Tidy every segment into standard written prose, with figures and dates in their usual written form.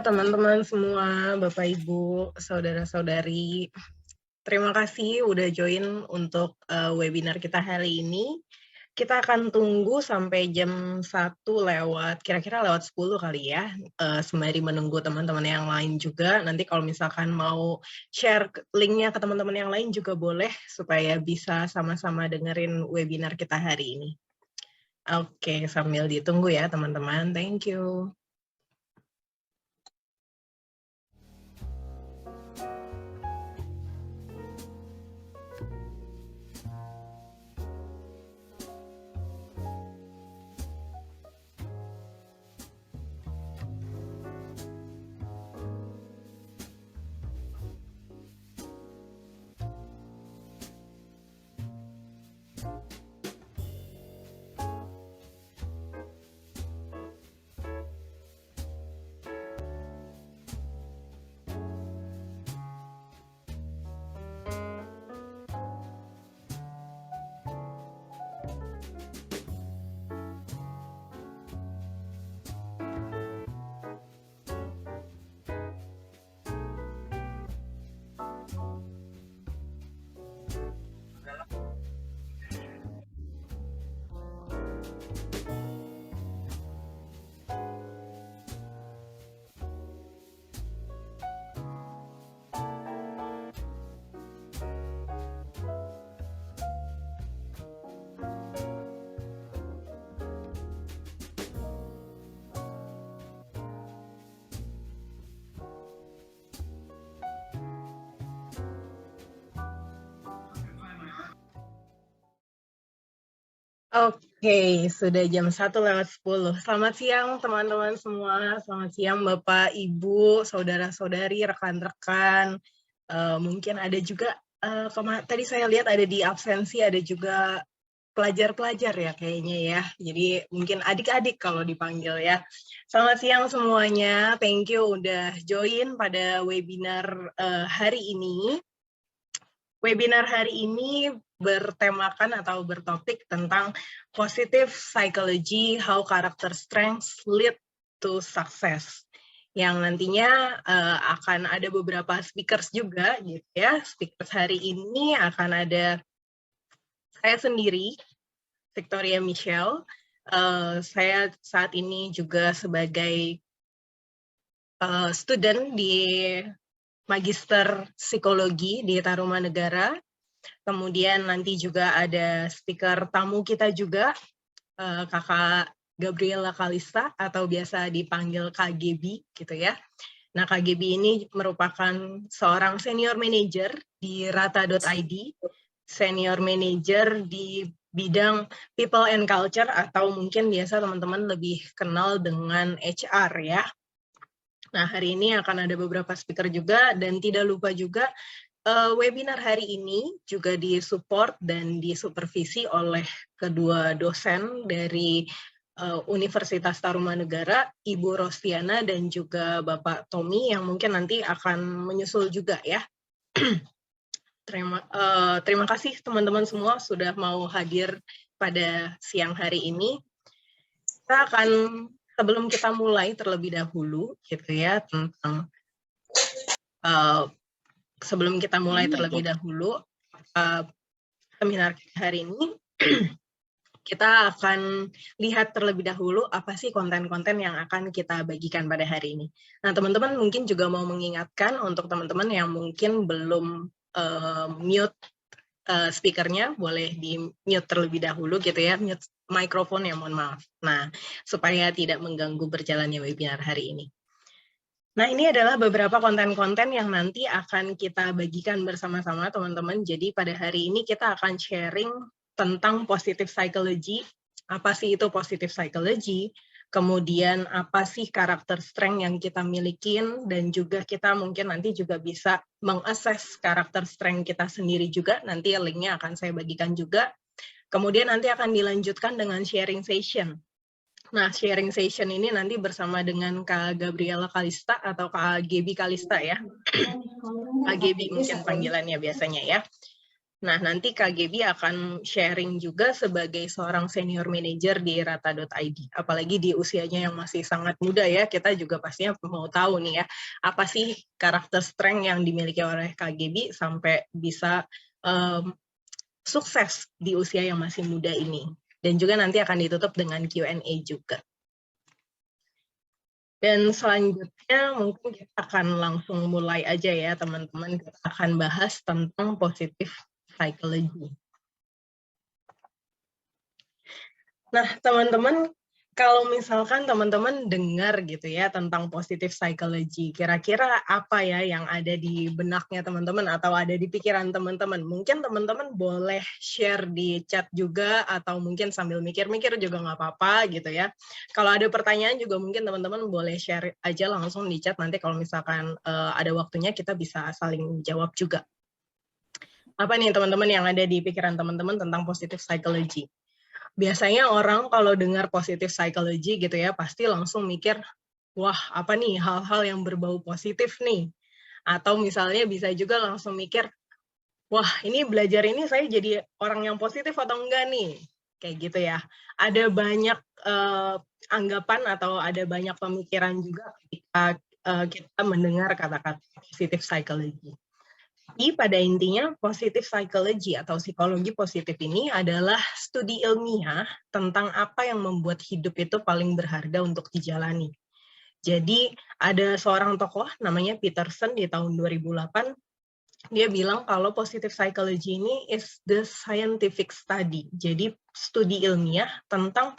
teman-teman semua, Bapak Ibu, saudara-saudari. Terima kasih udah join untuk webinar kita hari ini. Kita akan tunggu sampai jam 1 lewat, kira-kira lewat 10 kali ya, sembari menunggu teman-teman yang lain juga. Nanti kalau misalkan mau share linknya ke teman-teman yang lain juga boleh, supaya bisa sama-sama dengerin webinar kita hari ini. Oke, sambil ditunggu ya teman-teman, thank you. Oke, sudah jam 1 lewat 10. Selamat siang teman-teman semua, selamat siang Bapak, Ibu, saudara-saudari, rekan-rekan. Mungkin ada juga, tadi saya lihat ada di absensi, ada juga pelajar-pelajar ya kayaknya ya. Jadi mungkin adik-adik kalau dipanggil ya. Selamat siang semuanya, thank you udah join pada webinar hari ini. Webinar hari ini bertemakan atau bertopik tentang positive psychology, how character strengths lead to success. Yang nantinya akan ada beberapa speakers juga, gitu ya. Speakers hari ini akan ada saya sendiri, Victoria Michelle. Saya saat ini juga sebagai student di Magister Psikologi di Tarumanegara. Kemudian nanti juga ada speaker tamu kita juga, Kakak Gabriela Kalista atau biasa dipanggil KGB gitu ya. Nah, KGB ini merupakan seorang senior manager di Rata.id, senior manager di bidang people and culture atau mungkin biasa teman-teman lebih kenal dengan HR ya. Nah, hari ini akan ada beberapa speaker juga, dan tidak lupa juga webinar hari ini juga disupport dan disupervisi oleh kedua dosen dari Universitas Tarumanegara, Ibu Rostiana dan juga Bapak Tommy yang mungkin nanti akan menyusul juga ya. Terima kasih teman-teman semua sudah mau hadir pada siang hari ini. Kita akan sebelum kita mulai terlebih dahulu gitu ya tentang sebelum kita mulai terlebih dahulu seminar hari ini, kita akan lihat terlebih dahulu apa sih konten-konten yang akan kita bagikan pada hari ini. Nah, teman-teman mungkin juga mau mengingatkan untuk teman-teman yang mungkin belum mute speakernya, boleh di-mute terlebih dahulu gitu ya, mute mikrofon ya, mohon maaf. Nah, supaya tidak mengganggu berjalannya webinar hari ini. Nah, ini adalah beberapa konten-konten yang nanti akan kita bagikan bersama-sama teman-teman. Jadi pada hari ini kita akan sharing tentang positive psychology. Apa sih itu positive psychology? Kemudian apa sih karakter strength yang kita milikin, dan juga kita mungkin nanti juga bisa mengakses karakter strength kita sendiri juga. Nanti linknya akan saya bagikan juga. Kemudian nanti akan dilanjutkan dengan sharing session. Nah, sharing session ini nanti bersama dengan Kak Gabriela Kalista atau Kak Gebi Kalista ya. Kak Gebi mungkin panggilannya biasanya ya. Nah, nanti Kak Gebi akan sharing juga sebagai seorang senior manager di Rata.id. Apalagi di usianya yang masih sangat muda ya, kita juga pastinya mau tahu nih ya, apa sih karakter strength yang dimiliki oleh Kak Gebi sampai bisa sukses di usia yang masih muda ini. Dan juga nanti akan ditutup dengan Q&A juga. Dan selanjutnya mungkin kita akan langsung mulai aja ya teman-teman, kita akan bahas tentang positive psychology. Nah, teman-teman, kalau misalkan teman-teman dengar gitu ya tentang positive psychology, kira-kira apa ya yang ada di benaknya teman-teman atau ada di pikiran teman-teman? Mungkin teman-teman boleh share di chat juga atau mungkin sambil mikir-mikir juga nggak apa-apa gitu ya. Kalau ada pertanyaan juga mungkin teman-teman boleh share aja langsung di chat, nanti kalau misalkan ada waktunya kita bisa saling jawab juga. Apa nih teman-teman yang ada di pikiran teman-teman tentang positive psychology? Biasanya orang kalau dengar positive psychology gitu ya, pasti langsung mikir, wah apa nih hal-hal yang berbau positif nih. Atau misalnya bisa juga langsung mikir, wah ini belajar ini saya jadi orang yang positif atau enggak nih. Kayak gitu ya. Ada banyak anggapan atau ada banyak pemikiran juga ketika kita mendengar kata-kata positive psychology. Jadi pada intinya positive psychology atau psikologi positif ini adalah studi ilmiah tentang apa yang membuat hidup itu paling berharga untuk dijalani. Jadi ada seorang tokoh namanya Peterson di tahun 2008, dia bilang kalau positive psychology ini is the scientific study. Jadi studi ilmiah tentang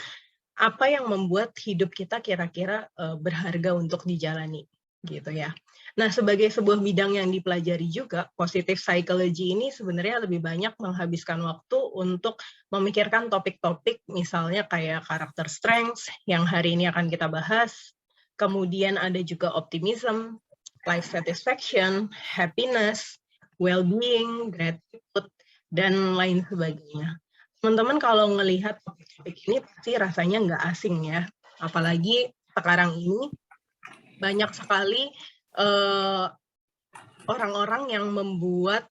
apa yang membuat hidup kita kira-kira berharga untuk dijalani gitu ya. Nah, sebagai sebuah bidang yang dipelajari juga, positive psychology ini sebenarnya lebih banyak menghabiskan waktu untuk memikirkan topik-topik misalnya kayak karakter strengths yang hari ini akan kita bahas. Kemudian ada juga optimism, life satisfaction, happiness, well-being, gratitude, dan lain sebagainya. Teman-teman kalau melihat topik-topik ini pasti rasanya nggak asing ya. Apalagi sekarang ini banyak sekali orang-orang yang membuat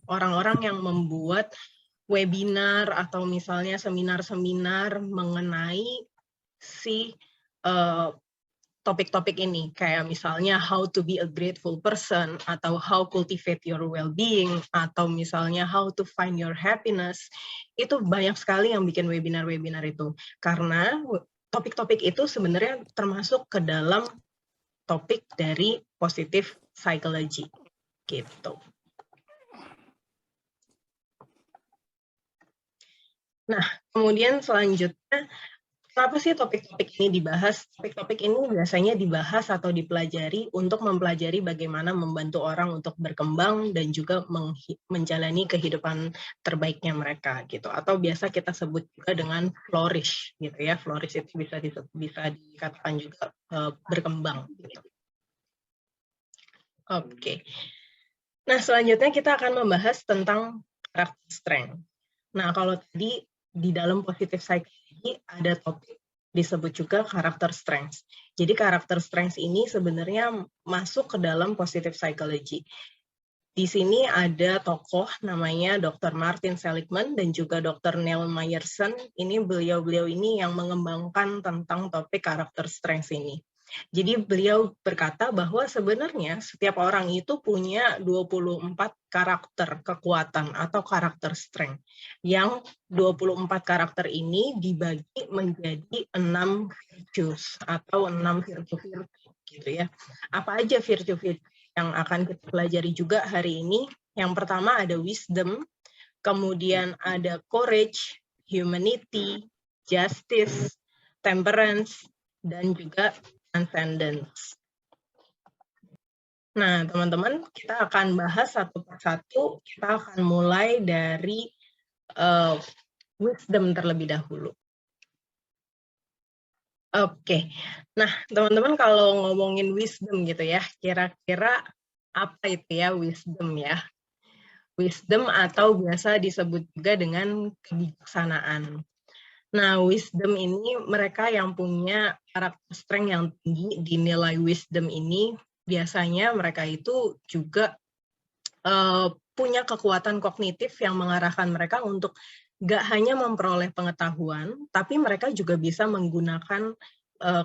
orang-orang yang membuat webinar atau misalnya seminar-seminar mengenai si topik-topik ini, kayak misalnya how to be a grateful person, atau how cultivate your well-being, atau misalnya how to find your happiness. Itu banyak sekali yang bikin webinar-webinar itu. Karena topik-topik itu sebenarnya termasuk ke dalam topik dari positive psychology. Gitu. Nah, kemudian selanjutnya, kenapa sih topik-topik ini dibahas? Topik-topik ini biasanya dibahas atau dipelajari untuk mempelajari bagaimana membantu orang untuk berkembang dan juga menjalani kehidupan terbaiknya mereka gitu. Atau biasa kita sebut juga dengan flourish gitu ya. Flourish itu bisa dikatakan juga berkembang gitu. Oke. Nah, selanjutnya kita akan membahas tentang karakter strength. Nah, kalau tadi di dalam positive psychology ada topik disebut juga karakter strength. Jadi karakter strength ini sebenarnya masuk ke dalam positive psychology. Di sini ada tokoh namanya Dr. Martin Seligman dan juga Dr. Neil Myerson. Ini beliau-beliau ini yang mengembangkan tentang topik karakter strength ini. Jadi beliau berkata bahwa sebenarnya setiap orang itu punya 24 karakter kekuatan atau karakter strength. Yang 24 karakter ini dibagi menjadi 6 virtues atau 6 virtue-virtue gitu ya. Apa aja virtue-virtue yang akan kita pelajari juga hari ini? Yang pertama ada wisdom, kemudian ada courage, humanity, justice, temperance, dan juga transcendence. Nah, teman-teman, kita akan bahas satu persatu. Kita akan mulai dari wisdom terlebih dahulu. Oke. Nah, teman-teman kalau ngomongin wisdom gitu ya, kira-kira apa itu ya wisdom ya? Wisdom atau biasa disebut juga dengan kebijaksanaan. Nah, wisdom ini mereka yang punya karakter strength yang tinggi di nilai wisdom ini, biasanya mereka itu juga punya kekuatan kognitif yang mengarahkan mereka untuk nggak hanya memperoleh pengetahuan, tapi mereka juga bisa menggunakan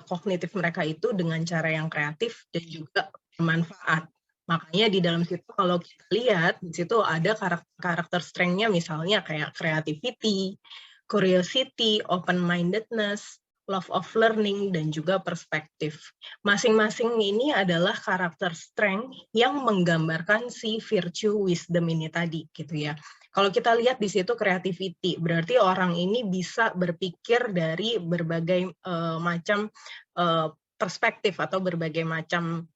kognitif mereka itu dengan cara yang kreatif dan juga bermanfaat. Makanya di dalam situ kalau kita lihat, di situ ada karakter strength-nya misalnya kayak creativity, curiosity, open-mindedness, love of learning, dan juga perspektif. Masing-masing ini adalah karakter strength yang menggambarkan si virtue wisdom ini tadi, gitu ya. Kalau kita lihat di situ creativity, berarti orang ini bisa berpikir dari berbagai macam perspektif atau berbagai macam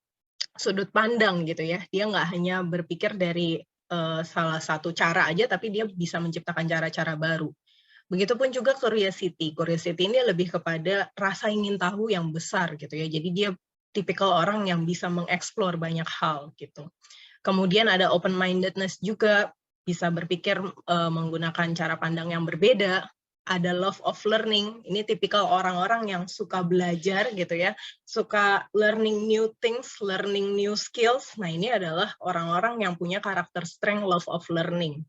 sudut pandang gitu ya. Dia nggak hanya berpikir dari salah satu cara aja, tapi dia bisa menciptakan cara-cara baru. Begitupun juga curiosity. Curiosity ini lebih kepada rasa ingin tahu yang besar gitu ya. Jadi dia tipikal orang yang bisa mengeksplor banyak hal gitu. Kemudian ada open-mindedness juga, bisa berpikir menggunakan cara pandang yang berbeda. Ada love of learning, ini tipikal orang-orang yang suka belajar gitu ya, suka learning new things, learning new skills. Nah ini adalah orang-orang yang punya karakter strength love of learning.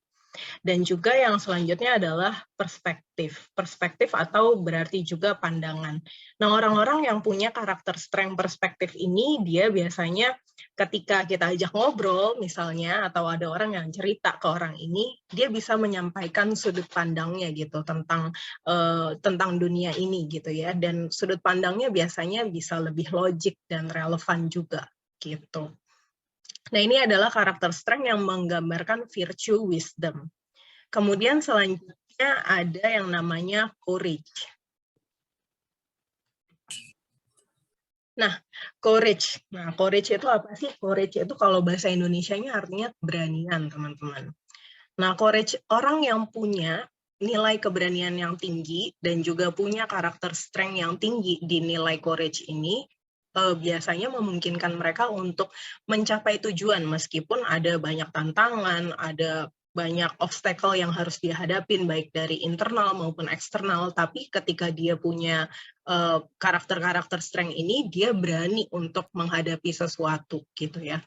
Dan juga yang selanjutnya adalah perspektif. Perspektif atau berarti juga pandangan. Nah, orang-orang yang punya karakter strength perspektif ini, dia biasanya ketika kita ajak ngobrol misalnya, atau ada orang yang cerita ke orang ini, dia bisa menyampaikan sudut pandangnya gitu tentang dunia ini gitu ya. Dan sudut pandangnya biasanya bisa lebih logik dan relevan juga gitu. Nah, ini adalah karakter strength yang menggambarkan virtue wisdom. Kemudian selanjutnya ada yang namanya courage. Nah, courage. Nah, courage itu apa sih? Courage itu kalau bahasa Indonesianya artinya keberanian, teman-teman. Nah, courage orang yang punya nilai keberanian yang tinggi dan juga punya karakter strength yang tinggi di nilai courage ini, biasanya memungkinkan mereka untuk mencapai tujuan meskipun ada banyak tantangan, ada banyak obstacle yang harus dihadapin baik dari internal maupun eksternal, tapi ketika dia punya karakter-karakter strength ini, dia berani untuk menghadapi sesuatu gitu ya.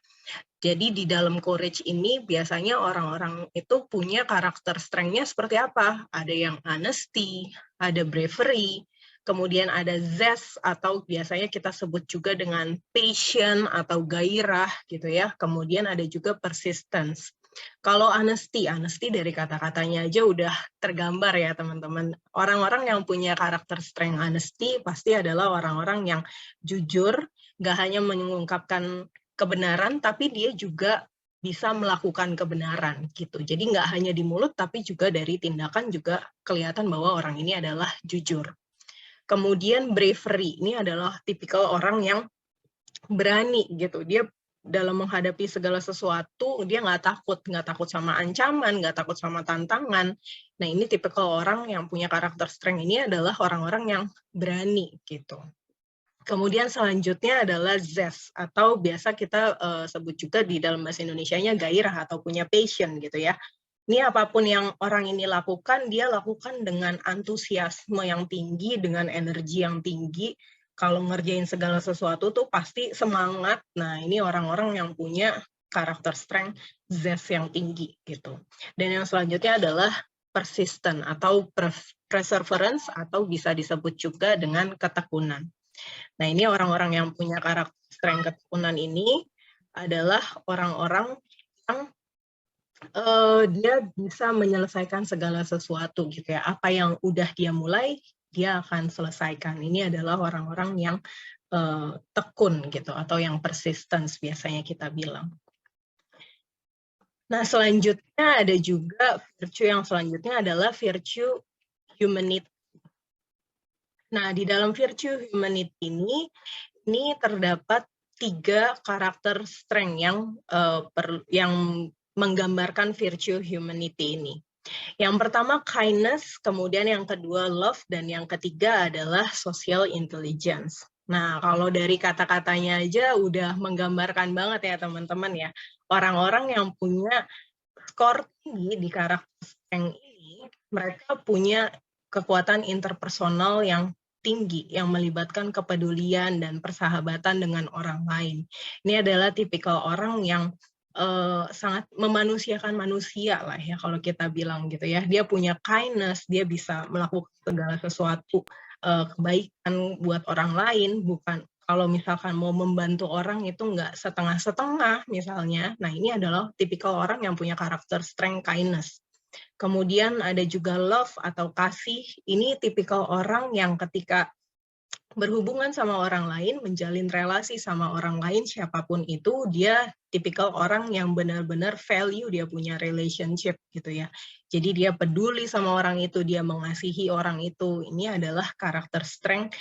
Jadi di dalam courage ini biasanya orang-orang itu punya karakter strength-nya seperti apa? Ada yang honesty, ada bravery, kemudian ada zest atau biasanya kita sebut juga dengan passion atau gairah gitu ya. Kemudian ada juga persistence. Kalau honesty dari kata-katanya aja udah tergambar ya teman-teman. Orang-orang yang punya karakter strength honesty pasti adalah orang-orang yang jujur, nggak hanya mengungkapkan kebenaran, tapi dia juga bisa melakukan kebenaran gitu. Jadi nggak hanya di mulut, tapi juga dari tindakan juga kelihatan bahwa orang ini adalah jujur. Kemudian bravery, ini adalah tipikal orang yang berani gitu. Dia dalam menghadapi segala sesuatu, dia nggak takut sama ancaman, nggak takut sama tantangan. Nah ini tipikal orang yang punya karakter strength ini adalah orang-orang yang berani gitu. Kemudian selanjutnya adalah zest, atau biasa kita sebut juga di dalam bahasa Indonesianya gairah atau punya passion gitu ya. Ini apapun yang orang ini lakukan, dia lakukan dengan antusiasme yang tinggi, dengan energi yang tinggi. Kalau ngerjain segala sesuatu tuh pasti semangat. Nah ini orang-orang yang punya karakter strength zest yang tinggi gitu. Dan yang selanjutnya adalah persistent atau perseverance, atau bisa disebut juga dengan ketekunan. Nah, ini orang-orang yang punya karakter strength ketekunan ini adalah orang-orang yang dia bisa menyelesaikan segala sesuatu gitu ya. Apa yang udah dia mulai, dia akan selesaikan. Ini adalah orang-orang yang tekun gitu, atau yang persistence biasanya kita bilang. Nah, selanjutnya ada juga virtue yang selanjutnya adalah virtue humanity. Nah, di dalam virtue humanity ini terdapat 3 karakter strength yang menggambarkan virtue humanity ini. Yang pertama kindness, kemudian yang kedua love, dan yang ketiga adalah social intelligence. Nah, kalau dari kata-katanya aja udah menggambarkan banget ya teman-teman ya. Orang-orang yang punya skor tinggi di karakter strength ini, mereka punya kekuatan interpersonal yang tinggi, yang melibatkan kepedulian dan persahabatan dengan orang lain. Ini adalah tipikal orang yang sangat memanusiakan manusia lah ya kalau kita bilang gitu ya. Dia punya kindness, dia bisa melakukan segala sesuatu kebaikan buat orang lain, bukan kalau misalkan mau membantu orang itu nggak setengah-setengah misalnya. Nah ini adalah tipikal orang yang punya karakter strength kindness. Kemudian ada juga love atau kasih. Ini tipikal orang yang ketika berhubungan sama orang lain, menjalin relasi sama orang lain, siapapun itu, dia tipikal orang yang benar-benar value, dia punya relationship gitu ya. Jadi dia peduli sama orang itu, dia mengasihi orang itu. Ini adalah karakter strength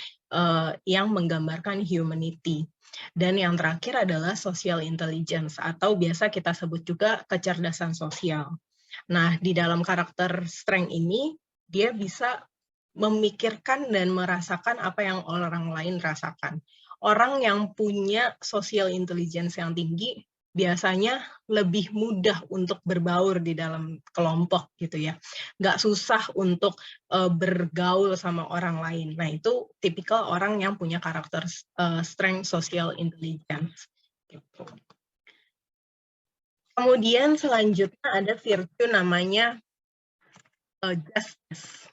yang menggambarkan humanity. Dan yang terakhir adalah social intelligence, atau biasa kita sebut juga kecerdasan sosial. Nah, di dalam karakter strength ini, dia bisa memikirkan dan merasakan apa yang orang lain rasakan. Orang yang punya social intelligence yang tinggi biasanya lebih mudah untuk berbaur di dalam kelompok gitu ya. Nggak susah untuk bergaul sama orang lain. Nah itu tipikal orang yang punya karakter strength social intelligence. Gitu. Kemudian selanjutnya ada virtue namanya justice.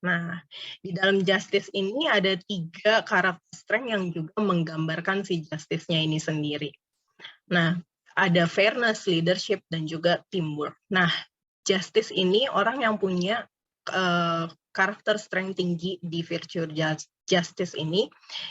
Nah, di dalam justice ini ada 3 karakter strength yang juga menggambarkan si justice-nya ini sendiri. Nah, ada fairness, leadership, dan juga teamwork. Nah, justice ini orang yang punya karakter strength tinggi di virtue justice ini,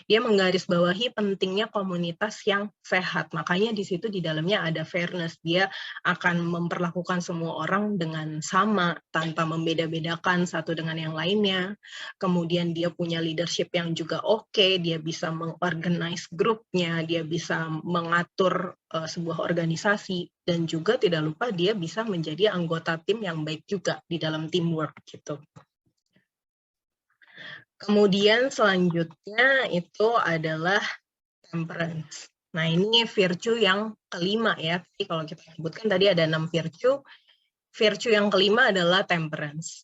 dia menggarisbawahi pentingnya komunitas yang sehat. Makanya di situ di dalamnya ada fairness. Dia akan memperlakukan semua orang dengan sama, tanpa membeda-bedakan satu dengan yang lainnya. Kemudian dia punya leadership yang juga oke, dia bisa mengorganize grupnya, dia bisa mengatur sebuah organisasi, dan juga tidak lupa dia bisa menjadi anggota tim yang baik juga di dalam teamwork gitu. Kemudian selanjutnya itu adalah temperance. Nah ini virtue yang kelima ya. Jadi kalau kita sebutkan tadi ada 6 virtue. Virtue yang kelima adalah temperance.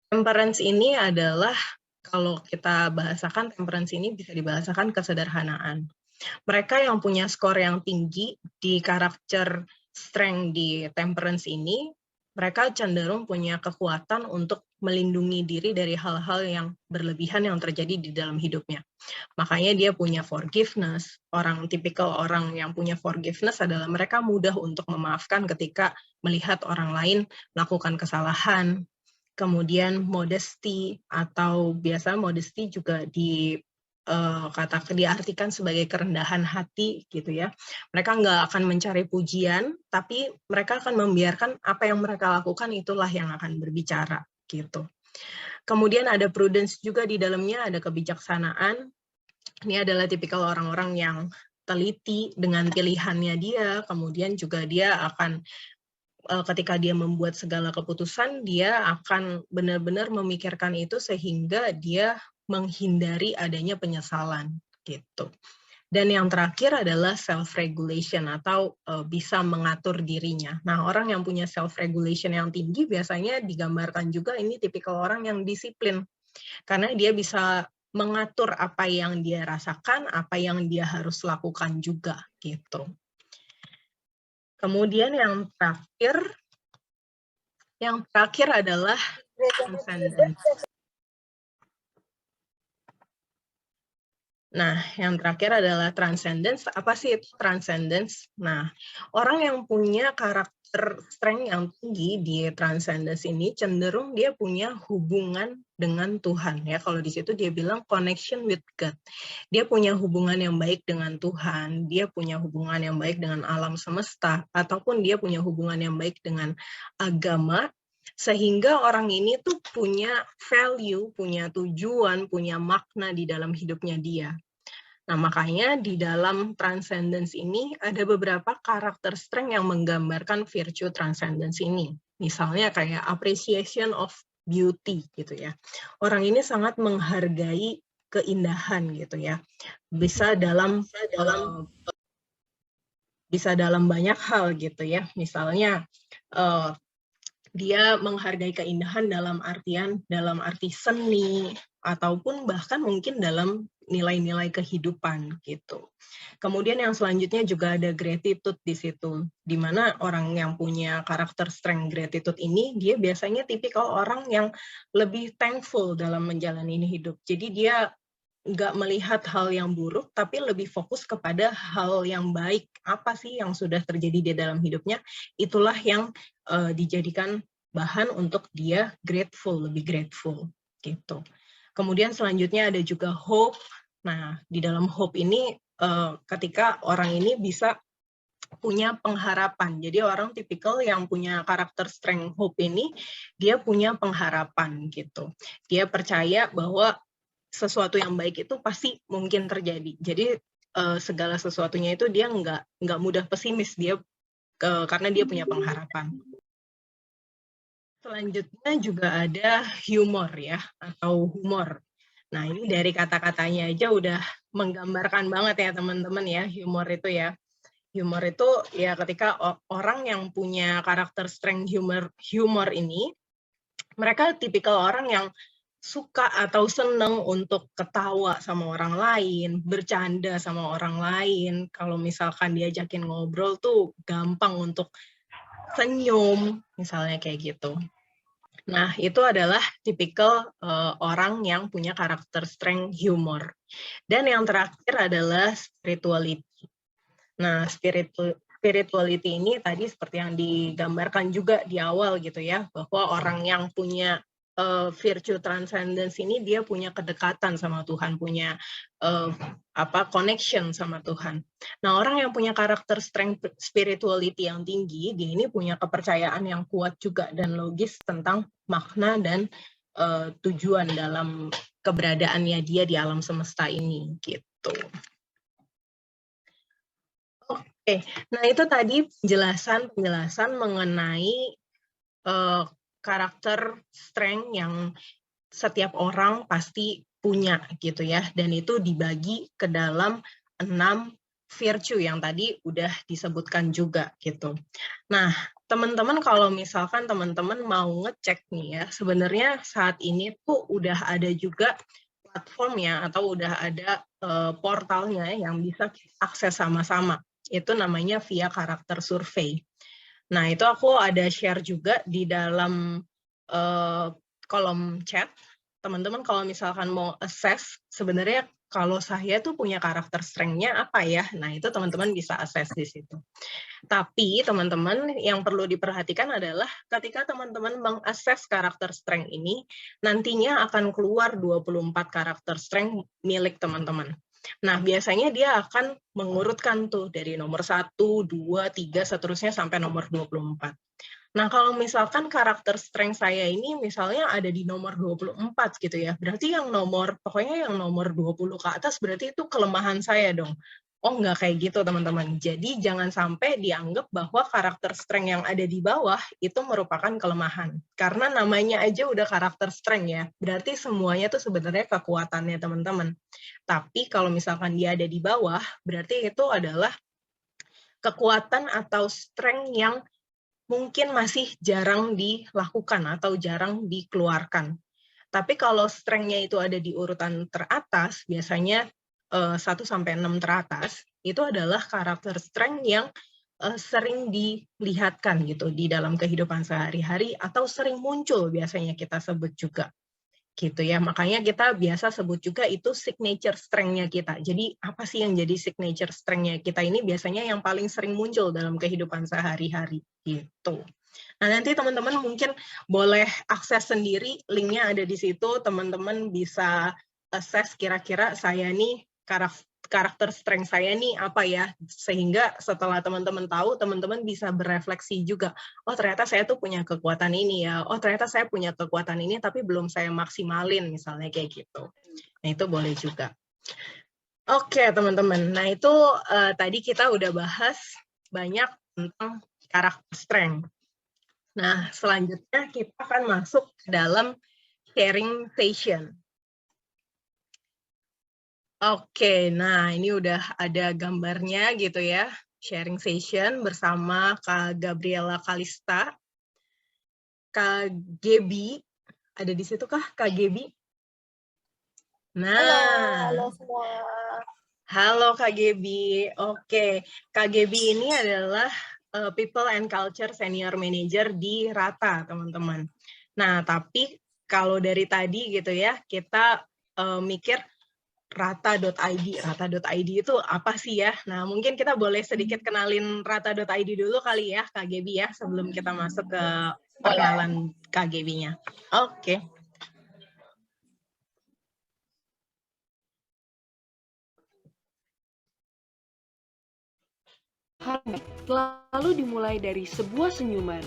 Temperance ini adalah, kalau kita bahasakan, temperance ini bisa dibahasakan kesederhanaan. Mereka yang punya skor yang tinggi di karakter strength di temperance ini, mereka cenderung punya kekuatan untuk melindungi diri dari hal-hal yang berlebihan yang terjadi di dalam hidupnya. Makanya dia punya forgiveness. Tipikal orang yang punya forgiveness adalah mereka mudah untuk memaafkan ketika melihat orang lain melakukan kesalahan. Kemudian modesty, atau biasa modesty juga diartikan sebagai kerendahan hati gitu ya. Mereka nggak akan mencari pujian, tapi mereka akan membiarkan apa yang mereka lakukan itulah yang akan berbicara gitu. Kemudian ada prudence juga di dalamnya, ada kebijaksanaan. Ini adalah tipikal orang-orang yang teliti dengan pilihannya dia, kemudian juga dia akan ketika dia membuat segala keputusan, dia akan benar-benar memikirkan itu sehingga dia menghindari adanya penyesalan gitu. Dan yang terakhir adalah self-regulation atau bisa mengatur dirinya. Nah, orang yang punya self-regulation yang tinggi biasanya digambarkan juga ini tipikal orang yang disiplin. Karena dia bisa mengatur apa yang dia rasakan, apa yang dia harus lakukan juga gitu. Kemudian yang terakhir adalah transcendence. Nah, yang terakhir adalah transcendence. Apa sih itu transcendence? Nah, orang yang punya karakter strength yang tinggi di transcendence ini cenderung dia punya hubungan dengan Tuhan ya. Kalau di situ dia bilang connection with God. Dia punya hubungan yang baik dengan Tuhan, dia punya hubungan yang baik dengan alam semesta, ataupun dia punya hubungan yang baik dengan agama, sehingga orang ini tuh punya value, punya tujuan, punya makna di dalam hidupnya dia. Nah, makanya di dalam transcendence ini ada beberapa karakter strength yang menggambarkan virtue transcendence ini. Misalnya kayak appreciation of beauty gitu ya. Orang ini sangat menghargai keindahan gitu ya. Bisa dalam banyak hal gitu ya. Misalnya dia menghargai keindahan dalam arti seni, ataupun bahkan mungkin dalam nilai-nilai kehidupan gitu. Kemudian yang selanjutnya juga ada gratitude di situ, di mana orang yang punya karakter strength gratitude ini, dia biasanya tipikal orang yang lebih thankful dalam menjalani hidup. Jadi dia nggak melihat hal yang buruk, tapi lebih fokus kepada hal yang baik. Apa sih yang sudah terjadi di dalam hidupnya, itulah yang dijadikan bahan untuk dia grateful, lebih grateful gitu. Kemudian selanjutnya ada juga hope. Nah, di dalam hope ini ketika orang ini bisa punya pengharapan. Jadi orang tipikal yang punya karakter strength hope ini, dia punya pengharapan gitu. Dia percaya bahwa sesuatu yang baik itu pasti mungkin terjadi. Jadi segala sesuatunya itu dia nggak mudah pesimis, dia karena dia punya pengharapan. Selanjutnya juga ada humor ya, atau humor. Nah, ini dari kata-katanya aja udah menggambarkan banget ya teman-teman ya, humor itu ya. Humor itu ya ketika orang yang punya karakter strength humor ini, mereka tipikal orang yang suka atau seneng untuk ketawa sama orang lain, bercanda sama orang lain. Kalau misalkan diajakin ngobrol tuh gampang untuk senyum, misalnya kayak gitu. Nah, itu adalah tipikal orang yang punya karakter strength humor. Dan yang terakhir adalah spirituality. Nah, spirituality ini tadi seperti yang digambarkan juga di awal gitu ya, bahwa orang yang punya virtue transcendence ini dia punya kedekatan sama Tuhan, punya connection sama Tuhan. Nah, orang yang punya karakter strength spirituality yang tinggi, dia ini punya kepercayaan yang kuat juga dan logis tentang makna dan tujuan dalam keberadaannya dia di alam semesta ini gitu. Oke, nah itu tadi penjelasan mengenai karakter strength yang setiap orang pasti punya gitu ya, dan itu dibagi ke dalam 6 virtue yang tadi udah disebutkan juga gitu. Nah, teman-teman kalau misalkan teman-teman mau ngecek nih ya, sebenarnya saat ini tuh udah ada juga platformnya atau udah ada portalnya yang bisa akses sama-sama. Itu namanya via karakter survei. Nah, itu aku ada share juga di dalam kolom chat. Teman-teman kalau misalkan mau assess, sebenarnya kalau saya tuh punya karakter strength-nya apa ya? Nah, itu teman-teman bisa assess di situ. Tapi teman-teman yang perlu diperhatikan adalah ketika teman-teman mengakses karakter strength ini, nantinya akan keluar 24 karakter strength milik teman-teman. Nah, biasanya dia akan mengurutkan tuh dari nomor 1, 2, 3, seterusnya sampai nomor 24. Nah, kalau misalkan karakter strength saya ini misalnya ada di nomor 24 gitu ya, berarti pokoknya yang nomor 20 ke atas berarti itu kelemahan saya dong. Oh, nggak kayak gitu teman-teman. Jadi jangan sampai dianggap bahwa karakter strength yang ada di bawah itu merupakan kelemahan. Karena namanya aja udah karakter strength ya, berarti semuanya tuh sebenarnya kekuatannya teman-teman. Tapi kalau misalkan dia ada di bawah, berarti itu adalah kekuatan atau strength yang mungkin masih jarang dilakukan atau jarang dikeluarkan. Tapi kalau strength-nya itu ada di urutan teratas, biasanya 1-6 teratas, itu adalah karakter strength yang sering dilihatkan gitu di dalam kehidupan sehari-hari atau sering muncul biasanya kita sebut juga. Gitu ya, makanya kita biasa sebut juga itu signature strength-nya kita. Jadi apa sih yang jadi signature strength-nya kita ini biasanya yang paling sering muncul dalam kehidupan sehari-hari gitu. Nah, nanti teman-teman mungkin boleh akses sendiri, linknya ada di situ, teman-teman bisa assess kira-kira saya nih karakter strength saya nih apa ya, sehingga setelah teman-teman tahu, teman-teman bisa berefleksi juga, oh ternyata saya tuh punya kekuatan ini ya, oh ternyata saya punya kekuatan ini tapi belum saya maksimalin, misalnya kayak gitu. Nah, itu boleh juga. Oke, teman-teman. Nah, itu tadi kita udah bahas banyak tentang karakter strength. Nah, selanjutnya kita akan masuk ke dalam sharing session. Oke, nah ini udah ada gambarnya gitu ya, sharing session bersama Kak Gabriela Kalista. Kak Gebi, ada di situ kah Kak Gebi? Nah, halo semua. halo Kak Gebi. Oke, Kak Gebi ini adalah People and Culture Senior Manager di Rata, teman-teman. Nah, tapi kalau dari tadi gitu ya, kita mikir rata.id. Rata.id itu apa sih ya? Nah, mungkin kita boleh sedikit kenalin rata.id dulu kali ya, Kak Gebi ya, sebelum kita masuk ke perkenalan Kak Gebinya. Oke. Lalu dimulai dari sebuah senyuman.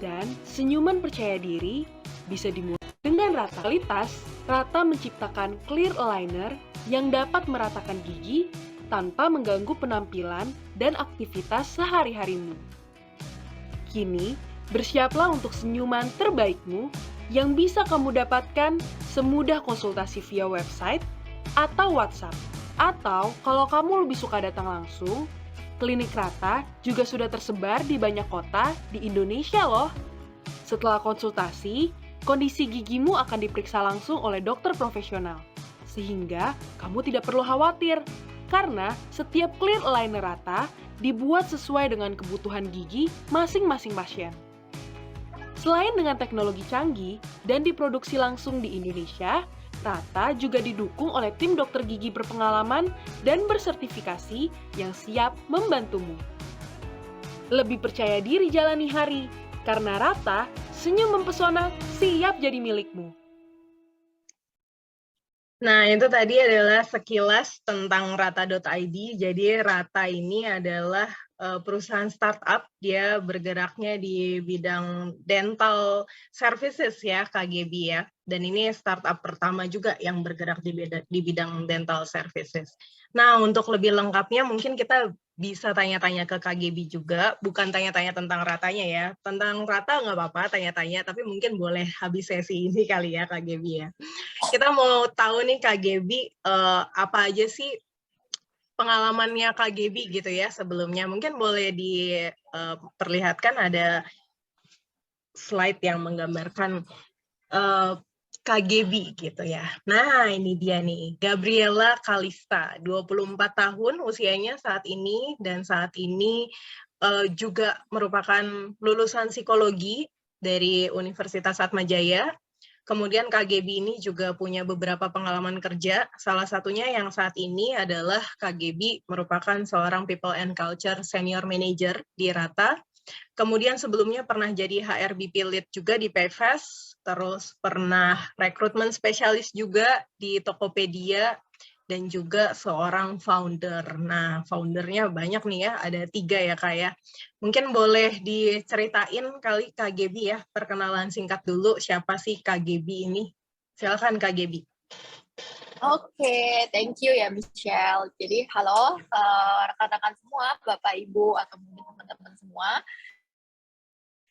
Dan senyuman percaya diri bisa dimulai dengan rata. Rata menciptakan clear aligner yang dapat meratakan gigi tanpa mengganggu penampilan dan aktivitas sehari-harimu. Kini, bersiaplah untuk senyuman terbaikmu yang bisa kamu dapatkan semudah konsultasi via website atau WhatsApp. Atau kalau kamu lebih suka datang langsung, klinik Rata juga sudah tersebar di banyak kota di Indonesia loh. Setelah konsultasi, kondisi gigimu akan diperiksa langsung oleh dokter profesional. Sehingga kamu tidak perlu khawatir, karena setiap clear aligner Rata dibuat sesuai dengan kebutuhan gigi masing-masing pasien. Selain dengan teknologi canggih dan diproduksi langsung di Indonesia, Rata juga didukung oleh tim dokter gigi berpengalaman dan bersertifikasi yang siap membantumu. Lebih percaya diri jalani hari, karena Rata, senyum mempesona siap jadi milikmu. Nah, itu tadi adalah sekilas tentang Rata.id. Jadi Rata ini adalah perusahaan startup, dia bergeraknya di bidang dental services ya, KGB ya. Dan ini startup pertama juga yang bergerak di bidang dental services. Nah, untuk lebih lengkapnya mungkin kita bisa tanya-tanya ke KGB juga, bukan tanya-tanya tentang Ratanya ya. Tentang Rata nggak apa-apa tanya-tanya, tapi mungkin boleh habis sesi ini kali ya KGB ya. Kita mau tahu nih Kak Gebi, apa aja sih pengalamannya Kak Gebi gitu ya sebelumnya. Mungkin boleh diperlihatkan ada slide yang menggambarkan Kak Gebi gitu ya. Nah, ini dia nih, Gabriela Kalista, 24 tahun usianya saat ini, dan saat ini juga merupakan lulusan psikologi dari Universitas Atmajaya. Kemudian KGB ini juga punya beberapa pengalaman kerja. Salah satunya yang saat ini adalah KGB merupakan seorang People and Culture Senior Manager di Rata. Kemudian sebelumnya pernah jadi HRBP Lead juga di PFAS, terus pernah rekrutmen spesialis juga di Tokopedia, dan juga seorang founder. Nah, foundernya banyak nih ya, ada 3 ya Kak ya. Mungkin boleh diceritain kali Kak Gebi ya, perkenalan singkat dulu, siapa sih Kak Gebi ini? Silakan Kak Gebi. Oke, thank you ya Michelle. Jadi halo rekan-rekan semua, Bapak Ibu atau mungkin teman-teman semua.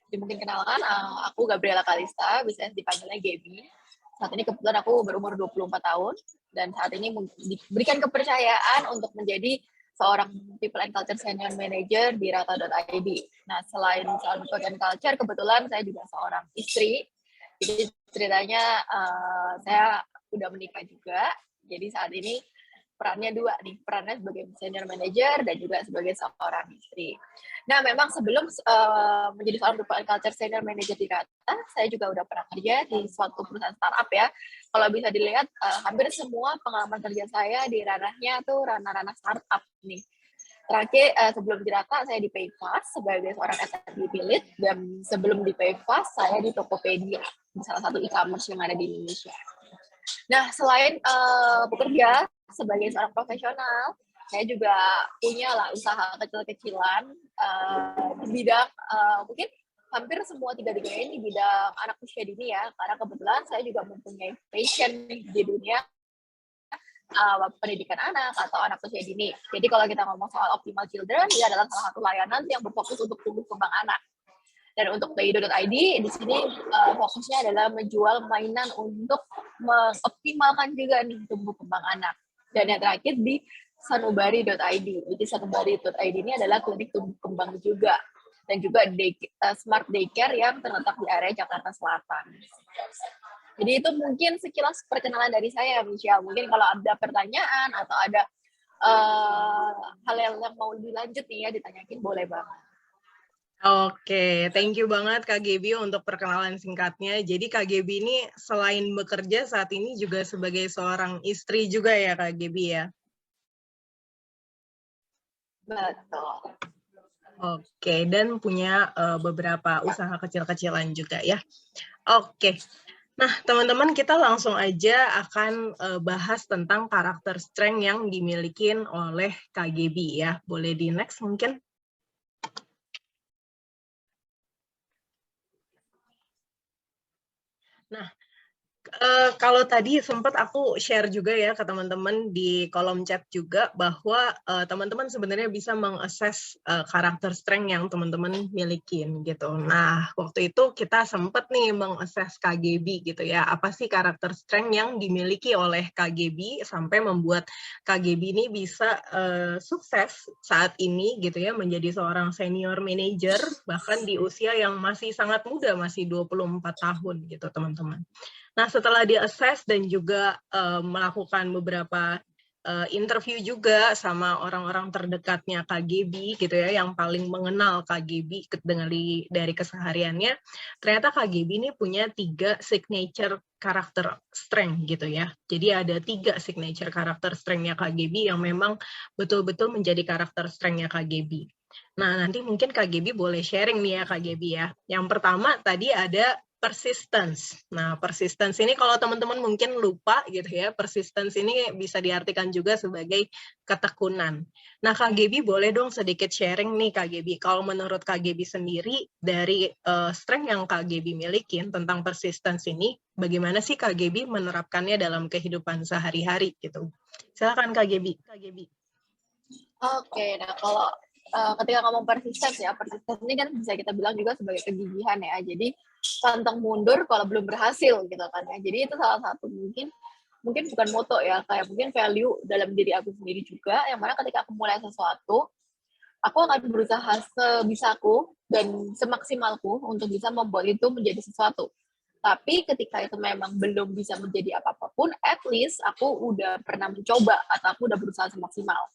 Jadi mungkin kenalan, aku Gabriela Kalista, bisa dipanggilnya Gaby. Saat ini kebetulan aku berumur 24 tahun dan saat ini diberikan kepercayaan untuk menjadi seorang People and Culture Senior Manager di Rata.id. Nah, selain soal People and Culture, kebetulan saya juga seorang istri. Jadi ceritanya saya udah menikah juga. Jadi saat ini perannya 2 nih, perannya sebagai senior manager dan juga sebagai seorang istri. Nah, memang sebelum menjadi seorang People and Culture Senior Manager di Rata, saya juga udah pernah kerja di suatu perusahaan startup ya. Kalau bisa dilihat, hampir semua pengalaman kerja saya di ranahnya tuh ranah-ranah startup nih. Terakhir, sebelum di Rata, saya di PayFast sebagai seorang SRBP Lead, dan sebelum di PayFast, saya di Tokopedia, di salah satu e-commerce yang ada di Indonesia. Nah, selain bekerja sebagai seorang profesional, saya juga punya lah usaha kecil-kecilan di bidang mungkin hampir semua 3 ini di bidang anak usia dini ya, karena kebetulan saya juga mempunyai passion di dunia pendidikan anak atau anak usia dini. Jadi kalau kita ngomong soal Optimal Children, dia adalah salah satu layanan yang berfokus untuk tumbuh kembang anak. Dan untuk Paido.id, di sini fokusnya adalah menjual mainan untuk mengoptimalkan juga nih tumbuh kembang anak. Dan yang terakhir di Sanubari.id. Jadi Sanubari.id ini adalah klinik tumbuh kembang juga. Dan juga smart daycare yang terletak di area Jakarta Selatan. Jadi itu mungkin sekilas perkenalan dari saya, Michelle. Mungkin kalau ada pertanyaan atau ada hal yang mau lebih lanjut nih ya ditanyakin, boleh banget. Oke, thank you banget Kak Gaby untuk perkenalan singkatnya. Jadi Kak Gaby ini selain bekerja saat ini juga sebagai seorang istri juga ya Kak Gaby ya? Betul. Oke, dan punya beberapa usaha kecil-kecilan juga ya. Oke, nah teman-teman kita langsung aja akan bahas tentang karakter strength yang dimiliki oleh Kak Gaby ya. Boleh di next mungkin? Nah, kalau tadi sempat aku share juga ya ke teman-teman di kolom chat juga bahwa teman-teman sebenarnya bisa mengakses karakter strength yang teman-teman milikin gitu. Nah, waktu itu kita sempat nih mengakses KGB gitu ya. Apa sih karakter strength yang dimiliki oleh KGB sampai membuat KGB ini bisa sukses saat ini gitu ya, menjadi seorang senior manager bahkan di usia yang masih sangat muda, masih 24 tahun gitu teman-teman. Nah, setelah di-assess dan juga melakukan beberapa interview juga sama orang-orang terdekatnya KGB gitu ya, yang paling mengenal KGB dari kesehariannya, ternyata KGB ini punya 3 signature karakter strength gitu ya. Jadi ada 3 signature karakter strength-nya KGB yang memang betul-betul menjadi karakter strength-nya KGB. Nah, nanti mungkin KGB boleh sharing nih ya KGB ya. Yang pertama tadi ada persistence. Nah, persistence ini kalau teman-teman mungkin lupa gitu ya, persistence ini bisa diartikan juga sebagai ketekunan. Nah, KGB boleh dong sedikit sharing nih KGB. Kalau menurut KGB sendiri, dari strength yang KGB miliki tentang persistence ini, bagaimana sih KGB menerapkannya dalam kehidupan sehari-hari gitu. Silakan KGB. Oke, nah kalau ketika ngomong persisten ya, persisten ini kan bisa kita bilang juga sebagai kegigihan ya. Jadi pantang mundur kalau belum berhasil gitu kan ya. Jadi itu salah satu mungkin bukan moto ya, kayak mungkin value dalam diri aku sendiri juga, yang mana ketika aku mulai sesuatu, aku akan berusaha sebisaku dan semaksimalku untuk bisa membuat itu menjadi sesuatu. Tapi ketika itu memang belum bisa menjadi apa-apapun, at least aku udah pernah mencoba atau aku udah berusaha semaksimal.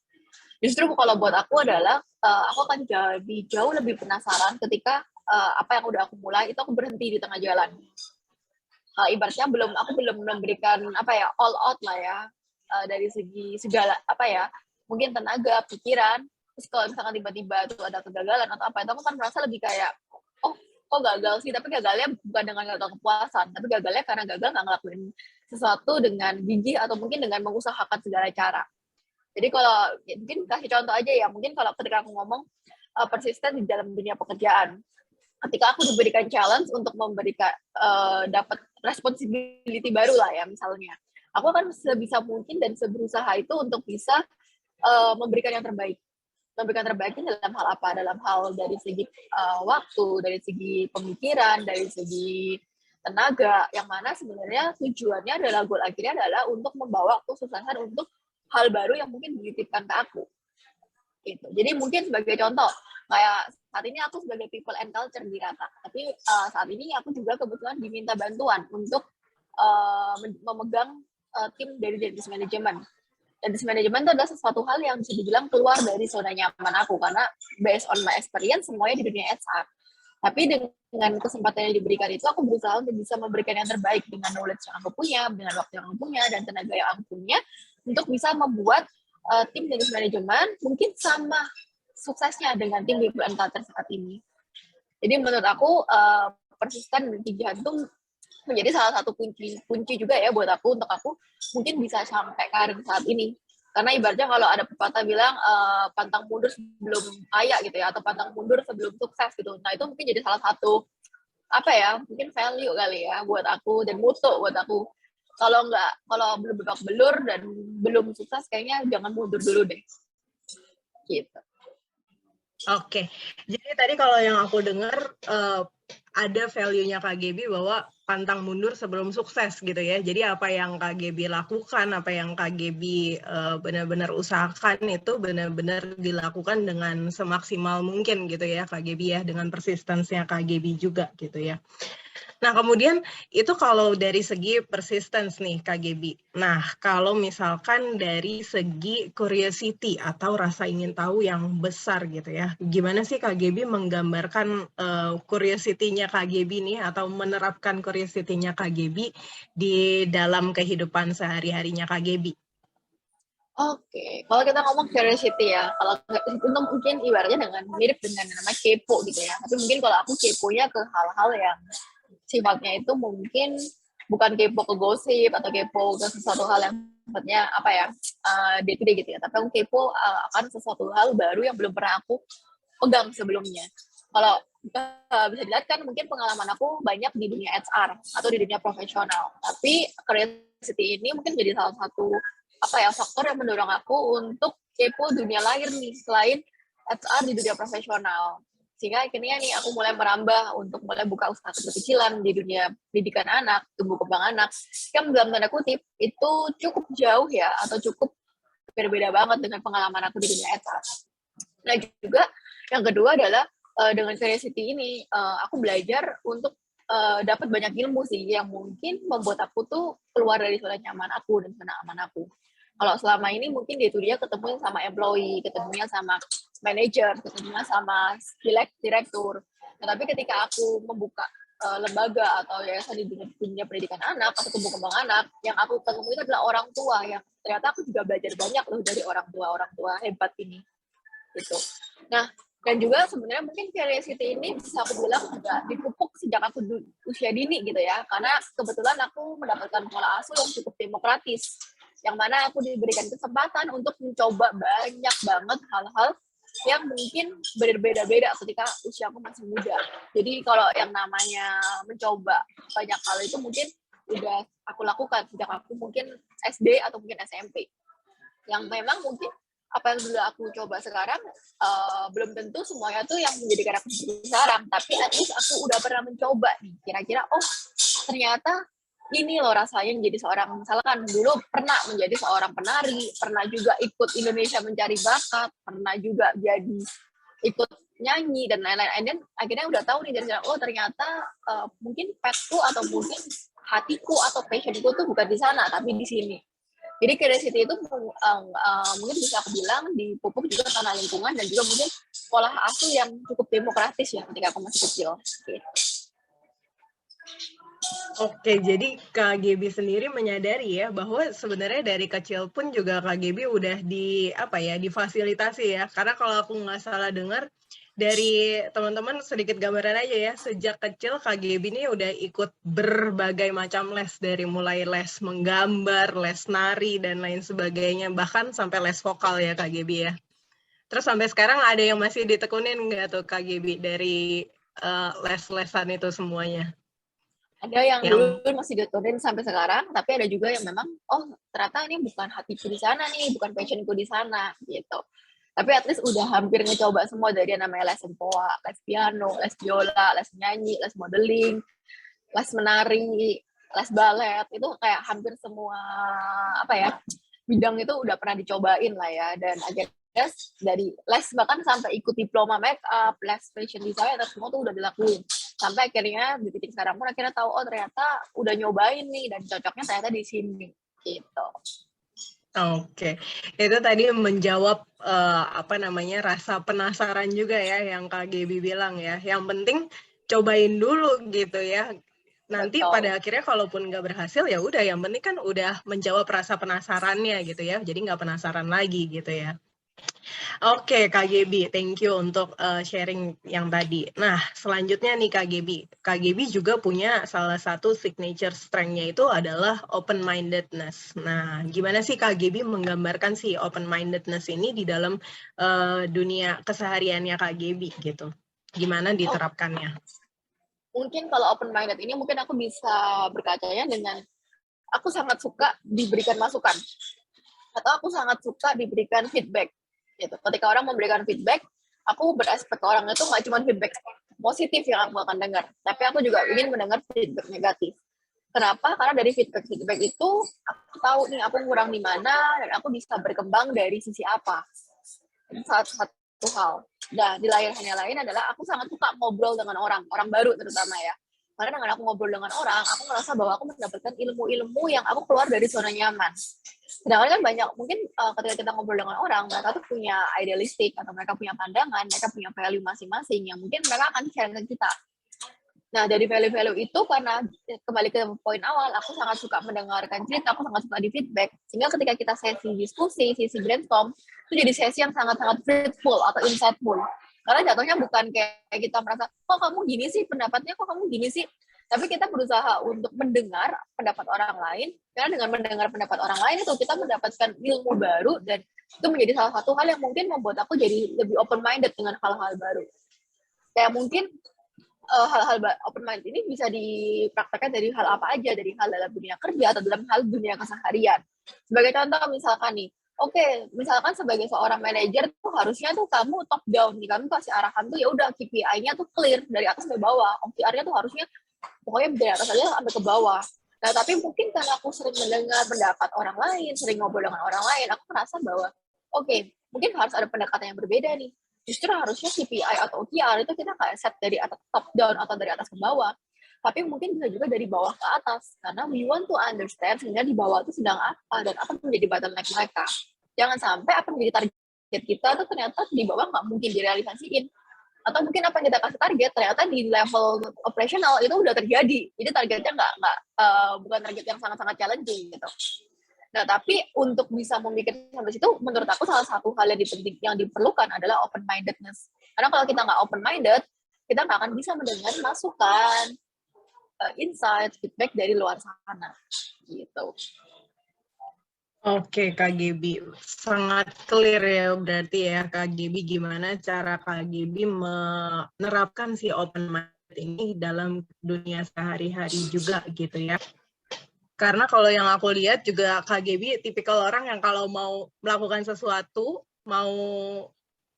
Justru kalau buat aku adalah aku akan jadi jauh lebih penasaran ketika apa yang udah aku mulai itu aku berhenti di tengah jalan. Ibaratnya aku belum memberikan apa ya all out lah ya dari segi segala apa ya mungkin tenaga, pikiran. Terus kalau misalkan tiba-tiba itu ada kegagalan atau apa itu aku kan merasa lebih kayak oh kok gagal sih, tapi gagalnya bukan dengan gagal kepuasan, tapi gagalnya karena gagal nggak ngelakuin sesuatu dengan gigih atau mungkin dengan mengusahakan segala cara. Jadi kalau ya mungkin kasih contoh aja ya, mungkin kalau ketika aku ngomong persisten di dalam dunia pekerjaan, ketika aku diberikan challenge untuk memberikan dapat responsibility baru lah ya misalnya, aku akan sebisa mungkin dan seberusaha itu untuk bisa memberikan yang terbaik. Memberikan terbaiknya dalam hal apa? Dalam hal dari segi waktu, dari segi pemikiran, dari segi tenaga, yang mana sebenarnya tujuannya adalah goal akhirnya adalah untuk membawa kesuksesan untuk hal baru yang mungkin dititipkan ke aku. Gitu. Jadi mungkin sebagai contoh, kayak saat ini aku sebagai people and culture di Rata, tapi saat ini aku juga kebetulan diminta bantuan untuk memegang tim dari Dentist Management. Dentist Management itu adalah sesuatu hal yang bisa dibilang keluar dari zona nyaman aku, karena based on my experience semuanya di dunia HR. Tapi dengan kesempatan yang diberikan itu, aku berusaha untuk bisa memberikan yang terbaik dengan knowledge yang aku punya, dengan waktu yang aku punya, dan tenaga yang aku punya, untuk bisa membuat tim Dentist Management mungkin sama suksesnya dengan tim People and Culture saat ini. Jadi menurut aku persisten dan kegigihan itu menjadi salah satu kunci juga ya buat aku untuk aku mungkin bisa sampai karir saat ini. Karena ibaratnya kalau ada pepatah bilang pantang mundur sebelum kaya gitu ya, atau pantang mundur sebelum sukses gitu. Nah itu mungkin jadi salah satu apa ya, mungkin value kali ya buat aku dan moto buat aku. Kalau belum babak belur dan belum sukses, kayaknya jangan mundur dulu deh. Gitu. Oke, jadi tadi kalau yang aku dengar ada value-nya KGB bahwa pantang mundur sebelum sukses gitu ya. Jadi apa yang KGB lakukan, apa yang KGB benar-benar usahakan itu benar-benar dilakukan dengan semaksimal mungkin gitu ya KGB ya, dengan persistensinya KGB juga gitu ya. Nah, kemudian itu kalau dari segi persistence nih, Kak Gebi. Nah, kalau misalkan dari segi curiosity atau rasa ingin tahu yang besar gitu ya, gimana sih Kak Gebi menggambarkan curiosity-nya Kak Gebi nih, atau menerapkan curiosity-nya Kak Gebi di dalam kehidupan sehari-harinya Kak Gebi? Oke, kalau kita ngomong curiosity ya, kalau itu mungkin ibaratnya dengan mirip dengan yang namanya kepo gitu ya. Tapi mungkin kalau aku keponya ke hal-hal yang sifatnya itu mungkin bukan kepo ke gosip atau kepo ke sesuatu hal yang sifatnya apa ya, day to day gitu ya. Tapi aku kepo akan sesuatu hal baru yang belum pernah aku pegang sebelumnya. Kalau bisa dilihat kan mungkin pengalaman aku banyak di dunia HR atau di dunia profesional. Tapi curiosity ini mungkin jadi salah satu apa ya faktor yang mendorong aku untuk kepo dunia lain nih selain HR di dunia profesional. Sehingga akhirnya nih aku mulai merambah untuk mulai buka usaha kecil-kecilan di dunia pendidikan anak, tumbuh kembang anak. Yang dalam tanda kutip itu cukup jauh ya atau cukup berbeda banget dengan pengalaman aku di dunia HR. Nah juga yang kedua adalah dengan curiosity ini aku belajar untuk dapat banyak ilmu sih yang mungkin membuat aku tuh keluar dari zona nyaman aku dan zona aman aku. Kalau selama ini mungkin dia ketemu sama employee, ketemunya sama manager, ketemunya sama direktur. Nah, tapi ketika aku membuka lembaga atau yayasan di dunia pendidikan anak atau tumbuh kembang anak, yang aku temui itu adalah orang tua yang ternyata aku juga belajar banyak loh dari orang tua hebat ini. Gitu. Nah, dan juga sebenarnya mungkin curiosity ini bisa aku bilang juga dipupuk sejak aku usia dini gitu ya, karena kebetulan aku mendapatkan pola asuh yang cukup demokratis, yang mana aku diberikan kesempatan untuk mencoba banyak banget hal-hal yang mungkin berbeda-beda ketika usia aku masih muda. Jadi kalau yang namanya mencoba banyak hal itu mungkin udah aku lakukan sejak aku mungkin SD atau mungkin SMP. Yang memang mungkin apa yang dulu aku coba sekarang belum tentu semuanya tuh yang menjadikan aku seperti sekarang, tapi at least aku udah pernah mencoba nih kira-kira ternyata ini loh rasanya menjadi seorang, misalkan dulu pernah menjadi seorang penari, pernah juga ikut Indonesia Mencari Bakat, pernah juga jadi ikut nyanyi dan lain-lain, dan akhirnya udah tahu nih dari sana, ternyata mungkin petku atau mungkin hatiku atau passionku tuh bukan di sana tapi di sini. Jadi curiosity itu mungkin bisa aku bilang dipupuk juga karena lingkungan dan juga mungkin pola asuh yang cukup demokratis ya ketika aku masih kecil. Gitu. Oke, jadi Kak Gebi sendiri menyadari ya bahwa sebenarnya dari kecil pun juga Kak Gebi udah difasilitasi ya. Karena kalau aku nggak salah dengar dari teman-teman sedikit gambaran aja ya, sejak kecil Kak Gebi ini udah ikut berbagai macam les, dari mulai les menggambar, les nari dan lain sebagainya, bahkan sampai les vokal ya Kak Gebi ya. Terus sampai sekarang ada yang masih ditekunin nggak tuh Kak Gebi dari les-lesan itu semuanya? Ada yang dulu masih diturunin sampai sekarang, tapi ada juga yang memang, ternyata ini bukan hatiku di sana nih, bukan passionku di sana, gitu. Tapi at least udah hampir ngecoba semua dari yang namanya les sempoa, les piano, les biola, les nyanyi, les modeling, les menari, les balet, itu kayak hampir semua, bidang itu udah pernah dicobain lah ya, dan akhirnya dari les bahkan sampai ikut diploma make up, les fashion design, semua tuh udah dilakuin. Sampai akhirnya di titik sekarang pun akhirnya tahu ternyata udah nyobain nih dan cocoknya ternyata di sini gitu. Oke, itu tadi menjawab rasa penasaran juga ya yang Kak Gebi bilang ya. Yang penting cobain dulu gitu ya. Nanti Betul. pada akhirnya kalaupun nggak berhasil ya udah, yang penting kan udah menjawab rasa penasarannya gitu ya. Jadi nggak penasaran lagi gitu ya. Oke, Kak Gebi, thank you untuk sharing yang tadi. Nah, selanjutnya nih Kak Gebi juga punya salah satu signature strength-nya itu adalah open-mindedness. Nah, gimana sih Kak Gebi menggambarkan si open-mindedness ini di dalam dunia kesehariannya Kak Gebi gitu? Gimana diterapkannya? Mungkin kalau open-minded ini mungkin aku bisa berkacanya dengan aku sangat suka diberikan masukan atau aku sangat suka diberikan feedback. Gitu. Ketika orang memberikan feedback, aku beraspek ke orang itu nggak cuma feedback positif yang aku akan dengar, tapi aku juga ingin mendengar feedback negatif. Kenapa? Karena dari feedback itu aku tahu nih aku kurang di mana dan aku bisa berkembang dari sisi apa. Itu satu hal. Dan di lain adalah aku sangat suka ngobrol dengan orang baru terutama ya. Karena dengan aku ngobrol dengan orang, aku ngerasa bahwa aku mendapatkan ilmu-ilmu yang aku keluar dari zona nyaman. Sedangkan kan banyak, mungkin ketika kita ngobrol dengan orang, mereka tuh punya idealistik, atau mereka punya pandangan, mereka punya value masing-masing, yang mungkin mereka akan share ke kita. Nah, dari value-value itu, karena kembali ke poin awal, aku sangat suka mendengarkan cerita, aku sangat suka di feedback, sehingga ketika kita sesi diskusi, sesi brainstorm, itu jadi sesi yang sangat-sangat fruitful atau insightful. Karena jatuhnya bukan kayak kita merasa, kok kamu gini sih pendapatnya, kok kamu gini sih. Tapi kita berusaha untuk mendengar pendapat orang lain, karena dengan mendengar pendapat orang lain itu kita mendapatkan ilmu baru, dan itu menjadi salah satu hal yang mungkin membuat aku jadi lebih open-minded dengan hal-hal baru. Kayak mungkin hal-hal open mind ini bisa dipraktekkan dari hal apa aja, dari hal dalam dunia kerja atau dalam hal dunia keseharian. Sebagai contoh misalkan nih, oke, misalkan sebagai seorang manajer tuh harusnya tuh kamu top down nih, kamu kasih arahan tuh ya udah KPI-nya tuh clear dari atas sampai bawah, OKR-nya tuh harusnya pokoknya dari atas aja sampai ke bawah. Nah, tapi mungkin karena aku sering mendengar pendapat orang lain, sering ngobrol dengan orang lain, aku merasa bahwa oke, mungkin harus ada pendekatan yang berbeda nih. Justru harusnya KPI atau OKR itu kita kayak set dari atas top down atau dari atas ke bawah. Tapi mungkin bisa juga dari bawah ke atas. Karena we want to understand sebenarnya di bawah itu sedang apa dan apa menjadi bottleneck mereka. Jangan sampai apa menjadi target kita itu ternyata di bawah nggak mungkin direalisasiin. Atau mungkin apa yang kita kasih target ternyata di level operasional itu udah terjadi. Jadi targetnya bukan target yang sangat-sangat challenging gitu. Nah, tapi untuk bisa memikirkan sampai situ, menurut aku salah satu hal yang diperlukan adalah open-mindedness. Karena kalau kita nggak open-minded, kita nggak akan bisa mendengar masukan, insight, feedback dari luar sana. Gitu. Oke, Kak Gaby. Sangat clear ya berarti ya, Kak Gaby, gimana cara Kak Gaby menerapkan si open mind ini dalam dunia sehari-hari juga gitu ya. Karena kalau yang aku lihat juga Kak Gaby tipikal orang yang kalau mau melakukan sesuatu, mau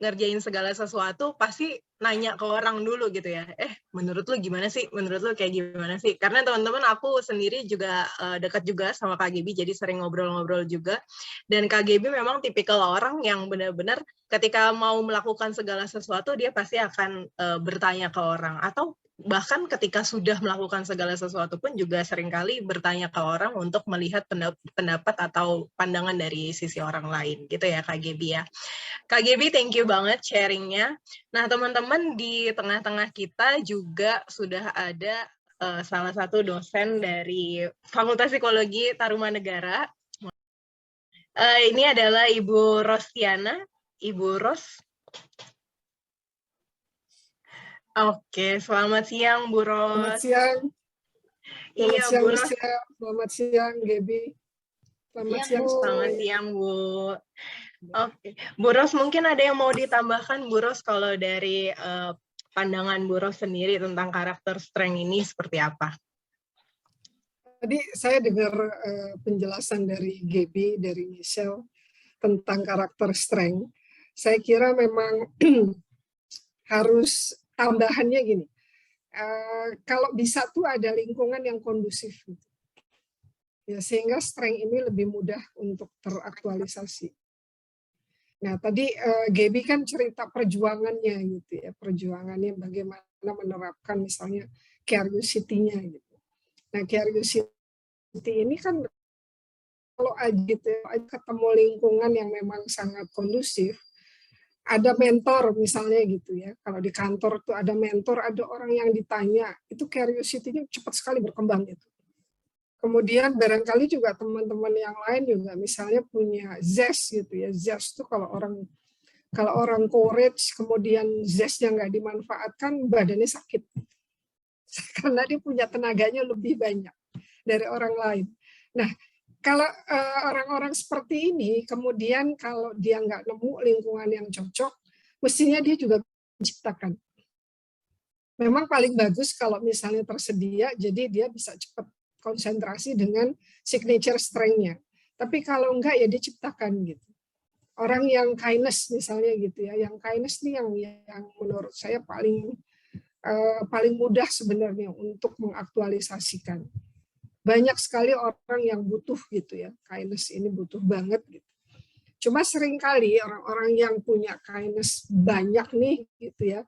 ngerjain segala sesuatu, pasti nanya ke orang dulu gitu ya. Menurut lu gimana sih? Menurut lu kayak gimana sih? Karena teman-teman aku sendiri juga dekat juga sama Kak Gaby, jadi sering ngobrol-ngobrol juga. Dan Kak Gaby memang tipikal orang yang benar-benar ketika mau melakukan segala sesuatu, dia pasti akan bertanya ke orang. Atau bahkan ketika sudah melakukan segala sesuatu pun juga seringkali bertanya ke orang untuk melihat pendapat atau pandangan dari sisi orang lain gitu ya Kak Gaby ya. Kak Gaby, thank you banget sharing-nya. Nah teman-teman di tengah-tengah kita juga sudah ada salah satu dosen dari Fakultas Psikologi Tarumanegara. Ini adalah Ibu Rostiana. Ibu Ros. Oke, selamat siang Bu Ros. Selamat siang. Iya, Bu Ros. Selamat siang, Gaby. Selamat siang, Bu. Selamat siang, Bu. Oke, Bu Ros, mungkin ada yang mau ditambahkan, Bu Ros, kalau dari pandangan Bu Ros sendiri tentang karakter strength ini seperti apa? Tadi saya dengar penjelasan dari Gaby, dari Michelle, tentang karakter strength. Saya kira memang harus tambahannya gini, kalau bisa tuh ada lingkungan yang kondusif, ya, sehingga strength ini lebih mudah untuk teraktualisasi. Nah, tadi Gaby kan cerita perjuangannya gitu ya, perjuangannya bagaimana menerapkan misalnya curiosity-nya gitu. Nah, curiosity ini kan kalau aja ketemu lingkungan yang memang sangat kondusif, ada mentor misalnya gitu ya. Kalau di kantor tuh ada mentor, ada orang yang ditanya, itu curiosity-nya cepat sekali berkembang gitu. Kemudian barangkali juga teman-teman yang lain juga misalnya punya zest gitu ya. Zest itu kalau orang courage kemudian zestnya nggak dimanfaatkan, badannya sakit. Karena dia punya tenaganya lebih banyak dari orang lain. Nah, kalau orang-orang seperti ini, kemudian kalau dia nggak nemu lingkungan yang cocok, mestinya dia juga menciptakan. Memang paling bagus kalau misalnya tersedia, jadi dia bisa cepat konsentrasi dengan signature strength-nya. Tapi kalau enggak, ya dia ciptakan gitu. Orang yang kindness misalnya gitu ya, yang kindness ini yang menurut saya paling mudah sebenarnya untuk mengaktualisasikan. Banyak sekali orang yang butuh gitu ya, kindness ini butuh banget gitu. Cuma seringkali orang-orang yang punya kindness banyak nih gitu ya,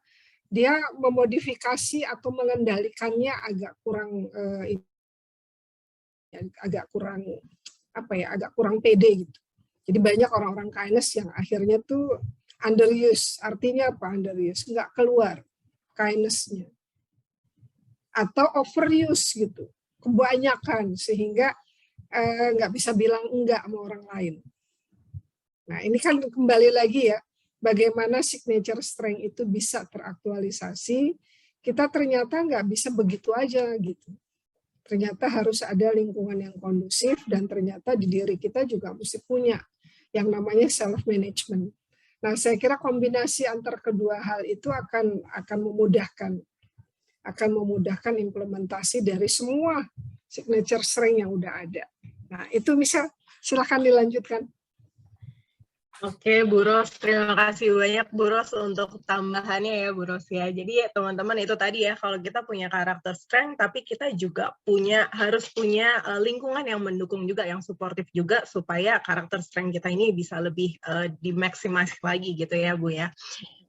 dia memodifikasi atau mengendalikannya agak kurang agak kurang pede gitu. Jadi banyak orang-orang kindness yang akhirnya tuh underuse. Artinya apa underuse? Nggak keluar kindness-nya. Atau overuse gitu. Kebanyakan sehingga nggak bisa bilang enggak sama orang lain. Nah ini kan kembali lagi ya, bagaimana signature strength itu bisa teraktualisasi, kita ternyata nggak bisa begitu aja gitu. Ternyata harus ada lingkungan yang kondusif dan ternyata di diri kita juga mesti punya yang namanya self management. Nah, saya kira kombinasi antar kedua hal itu akan memudahkan implementasi dari semua signature strength yang udah ada. Nah, itu misal silakan dilanjutkan. Oke, Bu Ros, terima kasih banyak Bu Ros untuk tambahannya ya Bu Ros ya. Jadi teman-teman itu tadi ya, kalau kita punya karakter strength, tapi kita juga harus punya lingkungan yang mendukung juga, yang suportif juga, supaya karakter strength kita ini bisa lebih dimaksimasi lagi gitu ya Bu ya.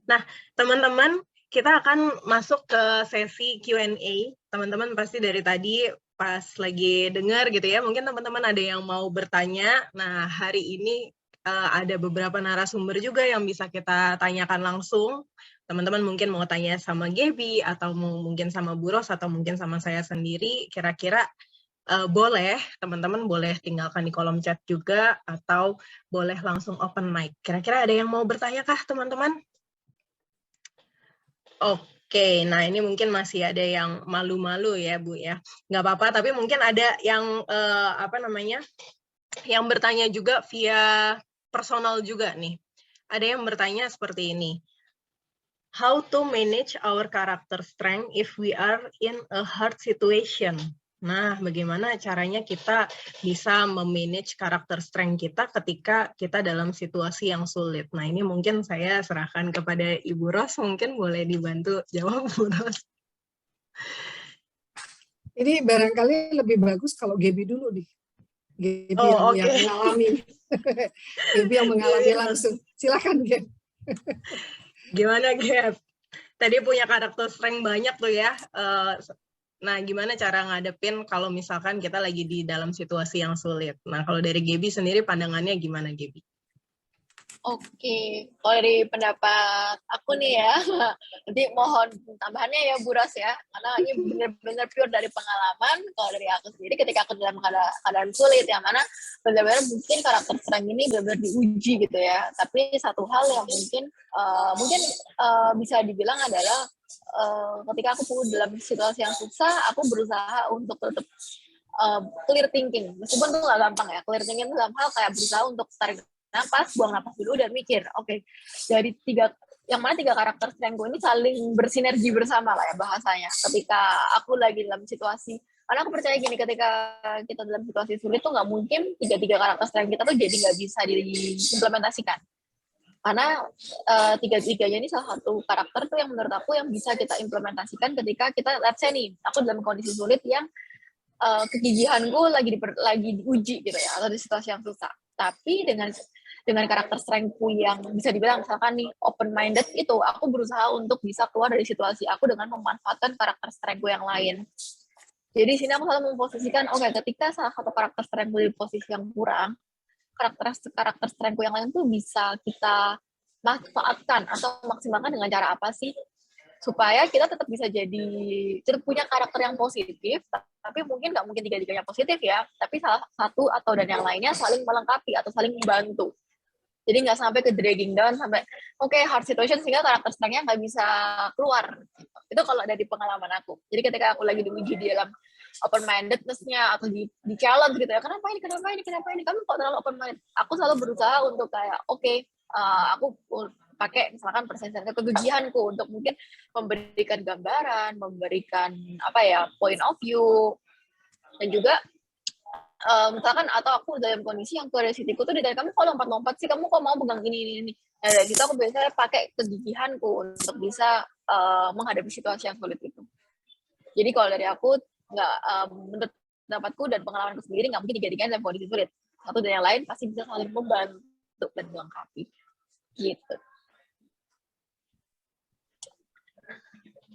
Nah teman-teman, kita akan masuk ke sesi Q&A. Teman-teman pasti dari tadi pas lagi dengar gitu ya, mungkin teman-teman ada yang mau bertanya. Nah hari ini ada beberapa narasumber juga yang bisa kita tanyakan langsung. Teman-teman mungkin mau tanya sama Gaby, atau mungkin sama Bu Ros, atau mungkin sama saya sendiri. Kira-kira boleh, teman-teman boleh tinggalkan di kolom chat juga, atau boleh langsung open mic. Kira-kira ada yang mau bertanya kah teman-teman? Oke, nah ini mungkin masih ada yang malu-malu ya Bu ya. Nggak apa-apa, tapi mungkin ada yang yang bertanya juga via personal juga nih. Ada yang bertanya seperti ini. How to manage our character strength if we are in a hard situation? Nah, bagaimana caranya kita bisa memanage karakter strength kita ketika kita dalam situasi yang sulit? Nah, ini mungkin saya serahkan kepada Ibu Ros, mungkin boleh dibantu jawab Bu Ros. Ini barangkali lebih bagus kalau Gaby dulu nih. Gaby yang mengalami. Gaby yang mengalami langsung. Silakan Gaby. Gimana Gap? Tadi punya karakter strength banyak tuh ya. Nah, gimana cara ngadepin kalau misalkan kita lagi di dalam situasi yang sulit? Nah, kalau dari Gaby sendiri pandangannya gimana Gaby? Oke, kalau dari pendapat aku nih ya, nanti mohon tambahannya ya Bu Ros ya, karena ini benar-benar pure dari pengalaman. Kalau dari aku sendiri ketika aku dalam keadaan sulit, yang mana benar-benar mungkin karakter strength ini benar-benar diuji gitu ya. Tapi satu hal yang mungkin bisa dibilang adalah ketika aku dalam situasi yang susah, aku berusaha untuk tetap clear thinking. Meskipun itu nggak gampang ya, clear thinking itu dalam hal kayak berusaha untuk tarik napas, buang napas dulu dan mikir, oke, dari tiga karakter strengthku ini saling bersinergi bersama lah ya bahasanya. Ketika aku lagi dalam situasi, karena aku percaya gini, ketika kita dalam situasi sulit tuh nggak mungkin tiga karakter strength kita tuh jadi nggak bisa diimplementasikan. Karena tiga-tiganya ini salah satu karakter tuh yang menurut aku yang bisa kita implementasikan ketika kita, let's say nih, aku dalam kondisi sulit yang kegigihanku lagi diuji gitu ya, atau di situasi yang susah. Tapi dengan karakter strengthku yang bisa dibilang misalkan nih open minded itu, aku berusaha untuk bisa keluar dari situasi aku dengan memanfaatkan karakter strengthku yang lain. Jadi sini aku selalu memposisikan, oke, ketika salah satu karakter strengthku di posisi yang kurang, karakter strengthku yang lain tuh bisa kita manfaatkan atau maksimalkan dengan cara apa sih, supaya kita tetap bisa tetap punya karakter yang positif, tapi mungkin nggak mungkin tiga-tiganya positif ya, tapi salah satu atau dan yang lainnya saling melengkapi atau saling membantu. Jadi nggak sampai ke dragging down sampai hard situation sehingga karakter strength-nya nggak bisa keluar. Itu kalau dari pengalaman aku. Jadi ketika aku lagi diuji di dalam open mindedness-nya atau di challenge gitu ya, kenapa ini kamu kok terlalu open minded, aku selalu berusaha untuk kayak aku pakai misalkan persentase kegigihanku untuk mungkin memberikan gambaran, memberikan point of view, dan juga misalkan atau aku dalam kondisi yang curiosity-ku tuh dari kamu kok lompat-lompat sih, kamu kok mau pegang ini. Nah, dari situ aku biasanya pakai kegigihanku untuk bisa menghadapi situasi yang sulit itu. Jadi kalau dari aku nggak, menurut pendapatku dan pengalamanku sendiri, nggak mungkin tiga-tiganya dalam kondisi sulit. Satu dan yang lain pasti bisa saling membantu dan melengkapi. Gitu.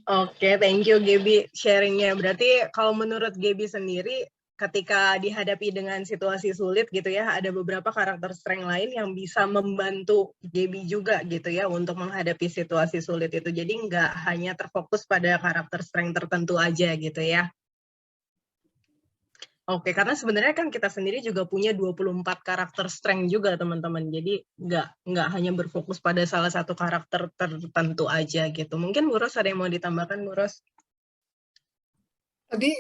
Oke, thank you Gaby sharingnya. Berarti kalau menurut Gaby sendiri, ketika dihadapi dengan situasi sulit gitu ya, ada beberapa karakter strength lain yang bisa membantu Gaby juga gitu ya untuk menghadapi situasi sulit itu. Jadi nggak hanya terfokus pada karakter strength tertentu aja gitu ya. Oke, karena sebenarnya kan kita sendiri juga punya 24 karakter strength juga teman-teman. Jadi nggak hanya berfokus pada salah satu karakter tertentu aja gitu. Mungkin Bu Ros ada yang mau ditambahkan, Bu Ros? Tadi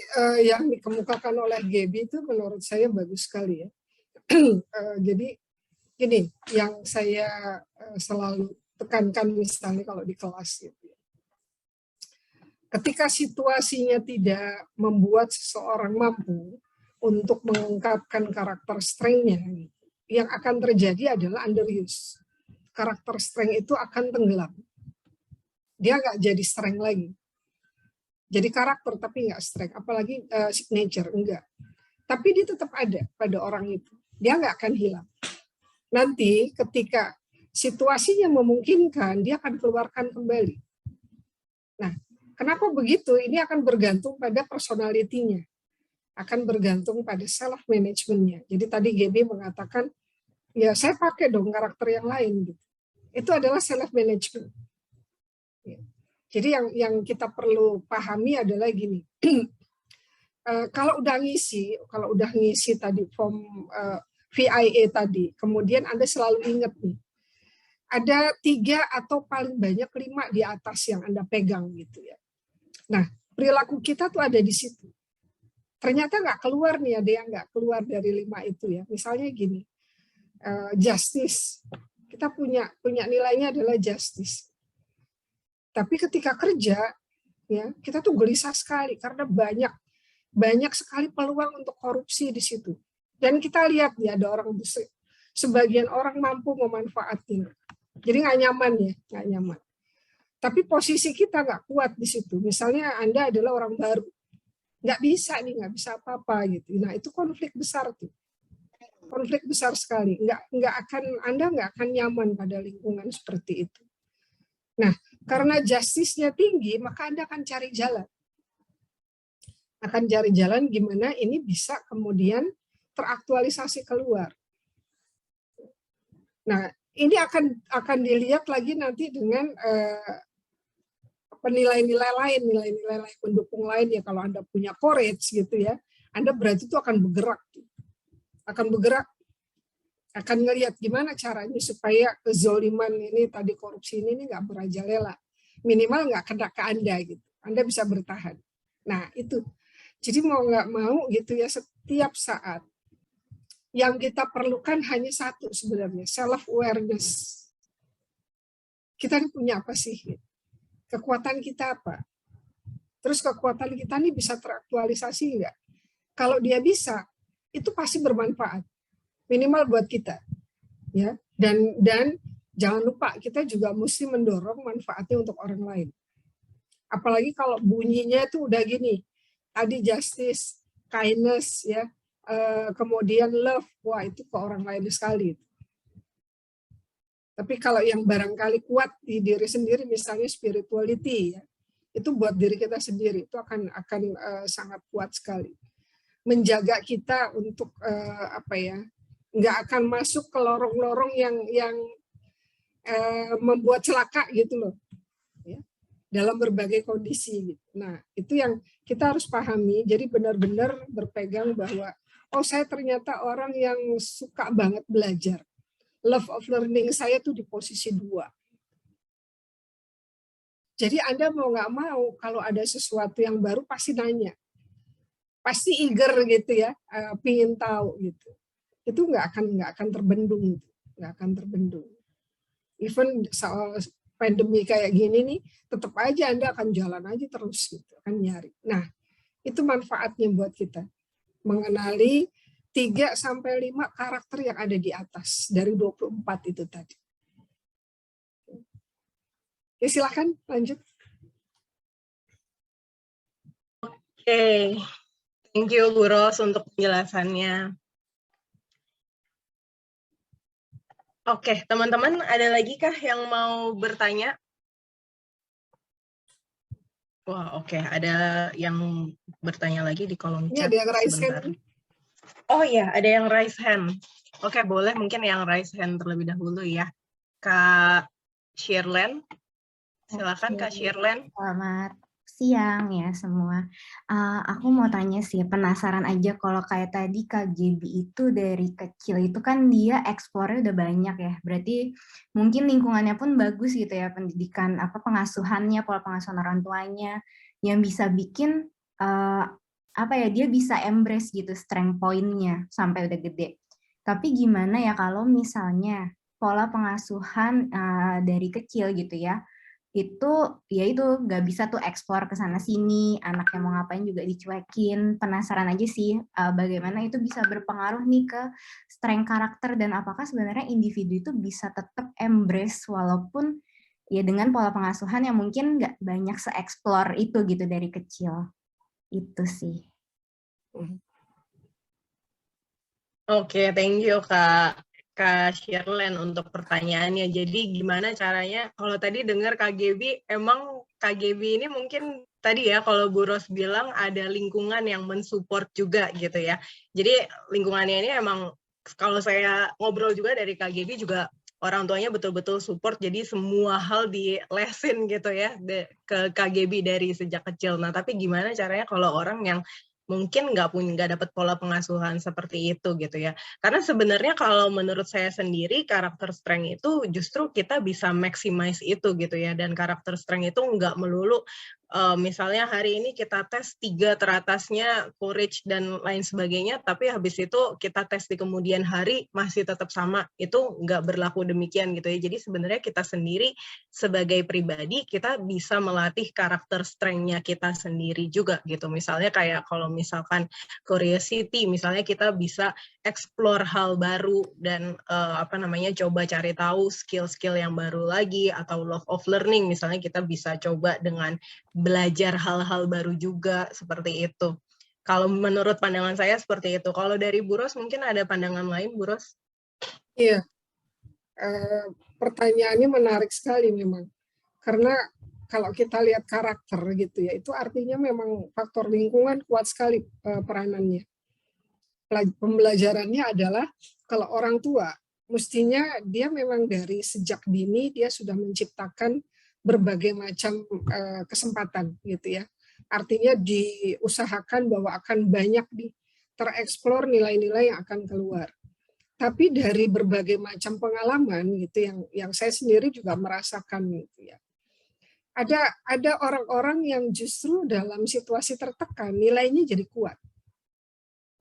yang dikemukakan oleh Gaby itu menurut saya bagus sekali ya. Jadi ini yang saya selalu tekankan misalnya kalau di kelas gitu. Ketika situasinya tidak membuat seseorang mampu untuk mengungkapkan karakter strength-nya, yang akan terjadi adalah underuse. Karakter strength itu akan tenggelam. Dia nggak jadi strength lagi. Jadi karakter tapi nggak strength, apalagi signature, enggak. Tapi dia tetap ada pada orang itu. Dia nggak akan hilang. Nanti ketika situasinya memungkinkan, dia akan keluarkan kembali. Nah, kenapa begitu? Ini akan bergantung pada personality-nya. Akan bergantung pada self-management-nya. Jadi tadi Gaby mengatakan, ya saya pakai dong karakter yang lain. Gitu. Itu adalah self-management. Jadi yang kita perlu pahami adalah gini. Kalau udah ngisi tadi form VIA tadi, kemudian Anda selalu ingat nih, ada 3 atau paling banyak 5 di atas yang Anda pegang gitu ya. Nah, perilaku kita tuh ada di situ. Ternyata nggak keluar nih, ada yang nggak keluar dari 5 itu ya. Misalnya gini, justice. Kita punya nilainya adalah justice. Tapi ketika kerja, ya kita tuh gelisah sekali karena banyak sekali peluang untuk korupsi di situ. Dan kita lihat ya ada orang sebagian orang mampu memanfaatkan. Jadi nggak nyaman ya, nggak nyaman. Tapi posisi kita nggak kuat di situ. Misalnya Anda adalah orang baru, nggak bisa apa-apa gitu. Nah itu konflik besar tuh, konflik besar sekali. Anda nggak akan nyaman pada lingkungan seperti itu. Nah karena justice-nya tinggi, maka Anda akan cari jalan. Akan cari jalan gimana ini bisa kemudian teraktualisasi keluar. Nah ini akan dilihat lagi nanti dengan nilai-nilai lain pendukung lain ya. Kalau Anda punya courage gitu ya, Anda berarti itu akan bergerak, akan ngelihat gimana caranya supaya kezoliman ini tadi korupsi ini nggak merajalela, minimal nggak kena ke Anda gitu, Anda bisa bertahan. Nah itu, jadi mau nggak mau gitu ya, setiap saat yang kita perlukan hanya satu sebenarnya, self awareness. Kita ini punya apa sih? Kekuatan kita apa? Terus kekuatan kita ini bisa teraktualisasi nggak? Kalau dia bisa, itu pasti bermanfaat. Minimal buat kita. Ya. Dan jangan lupa, kita juga mesti mendorong manfaatnya untuk orang lain. Apalagi kalau bunyinya itu udah gini, tadi justice, kindness, ya, kemudian love, wah itu ke orang lain sekali. Tapi kalau yang barangkali kuat di diri sendiri, misalnya spirituality, ya, itu buat diri kita sendiri, itu akan sangat kuat sekali. Menjaga kita untuk nggak akan masuk ke lorong-lorong yang membuat celaka gitu loh, ya, dalam berbagai kondisi. Gitu. Nah itu yang kita harus pahami. Jadi benar-benar berpegang bahwa saya ternyata orang yang suka banget belajar. Love of learning saya tuh di posisi 2. Jadi Anda mau nggak mau kalau ada sesuatu yang baru pasti nanya, pasti eager gitu ya, pingin tahu gitu. Itu nggak akan terbendung, nggak akan terbendung. Even soal pandemi kayak gini nih, tetap aja Anda akan jalan aja terus gitu, akan nyari. Nah itu manfaatnya buat kita mengenali 3-5 karakter yang ada di atas dari 24 itu tadi. Ya silakan lanjut. Oke, thank you Bu Ros untuk penjelasannya. Oke, teman-teman ada lagi kah yang mau bertanya? Wah, oke. Ada yang bertanya lagi di kolom Ini chat ada yang raise sebentar. hand. Oh iya, ada yang raise hand. Oke, boleh mungkin yang raise hand terlebih dahulu ya. Kak Shirlen, silakan Kak Oke, Shirlen. selamat siang ya semua. Aku mau tanya sih, penasaran aja kalau kayak tadi Kak Gaby itu dari kecil itu kan dia eksplornya udah banyak ya. Berarti mungkin lingkungannya pun bagus gitu ya, pendidikan apa pengasuhannya, pola pengasuhan orang tuanya yang bisa bikin apa ya dia bisa embrace gitu strength point-nya sampai udah gede. Tapi gimana ya kalau misalnya pola pengasuhan dari kecil gitu ya itu ya itu nggak bisa tuh eksplor ke sana sini, anaknya mau ngapain juga dicuekin. Penasaran aja sih bagaimana itu bisa berpengaruh nih ke strength karakter dan apakah sebenarnya individu itu bisa tetap embrace walaupun ya dengan pola pengasuhan yang mungkin nggak banyak se-explore itu gitu dari kecil. Itu sih. Oke, thank you Kak Shirlen untuk pertanyaannya. Jadi gimana caranya, kalau tadi dengar KGB, emang KGB ini mungkin tadi ya kalau Bu Ros bilang ada lingkungan yang mensupport juga gitu ya. Jadi lingkungannya ini emang kalau saya ngobrol juga dari KGB juga orang tuanya betul-betul support, jadi semua hal dilesin gitu ya ke KGB dari sejak kecil. Nah tapi gimana caranya kalau orang yang mungkin nggak dapat pola pengasuhan seperti itu gitu ya. Karena sebenarnya kalau menurut saya sendiri karakter strength itu justru kita bisa maximize itu gitu ya. Dan karakter strength itu nggak melulu misalnya hari ini kita tes 3 teratasnya courage dan lain sebagainya, tapi habis itu kita tes di kemudian hari masih tetap sama. Itu nggak berlaku demikian gitu ya. Jadi sebenarnya kita sendiri sebagai pribadi kita bisa melatih karakter strength-nya kita sendiri juga gitu. Misalnya kayak kalau misalkan curiosity, misalnya kita bisa explore hal baru dan coba cari tahu skill-skill yang baru lagi, atau love of learning misalnya kita bisa coba dengan belajar hal-hal baru juga seperti itu. Kalau menurut pandangan saya seperti itu. Kalau dari Bu Ros mungkin ada pandangan lain, Bu Ros? Iya, pertanyaannya menarik sekali memang. Karena kalau kita lihat karakter gitu ya, itu artinya memang faktor lingkungan kuat sekali peranannya. Pembelajarannya adalah kalau orang tua, mestinya dia memang dari sejak dini dia sudah menciptakan berbagai macam kesempatan gitu ya. Artinya diusahakan bahwa akan banyak tereksplor nilai-nilai yang akan keluar. Tapi dari berbagai macam pengalaman gitu yang saya sendiri juga merasakan gitu ya. Ada orang-orang yang justru dalam situasi tertekan nilainya jadi kuat.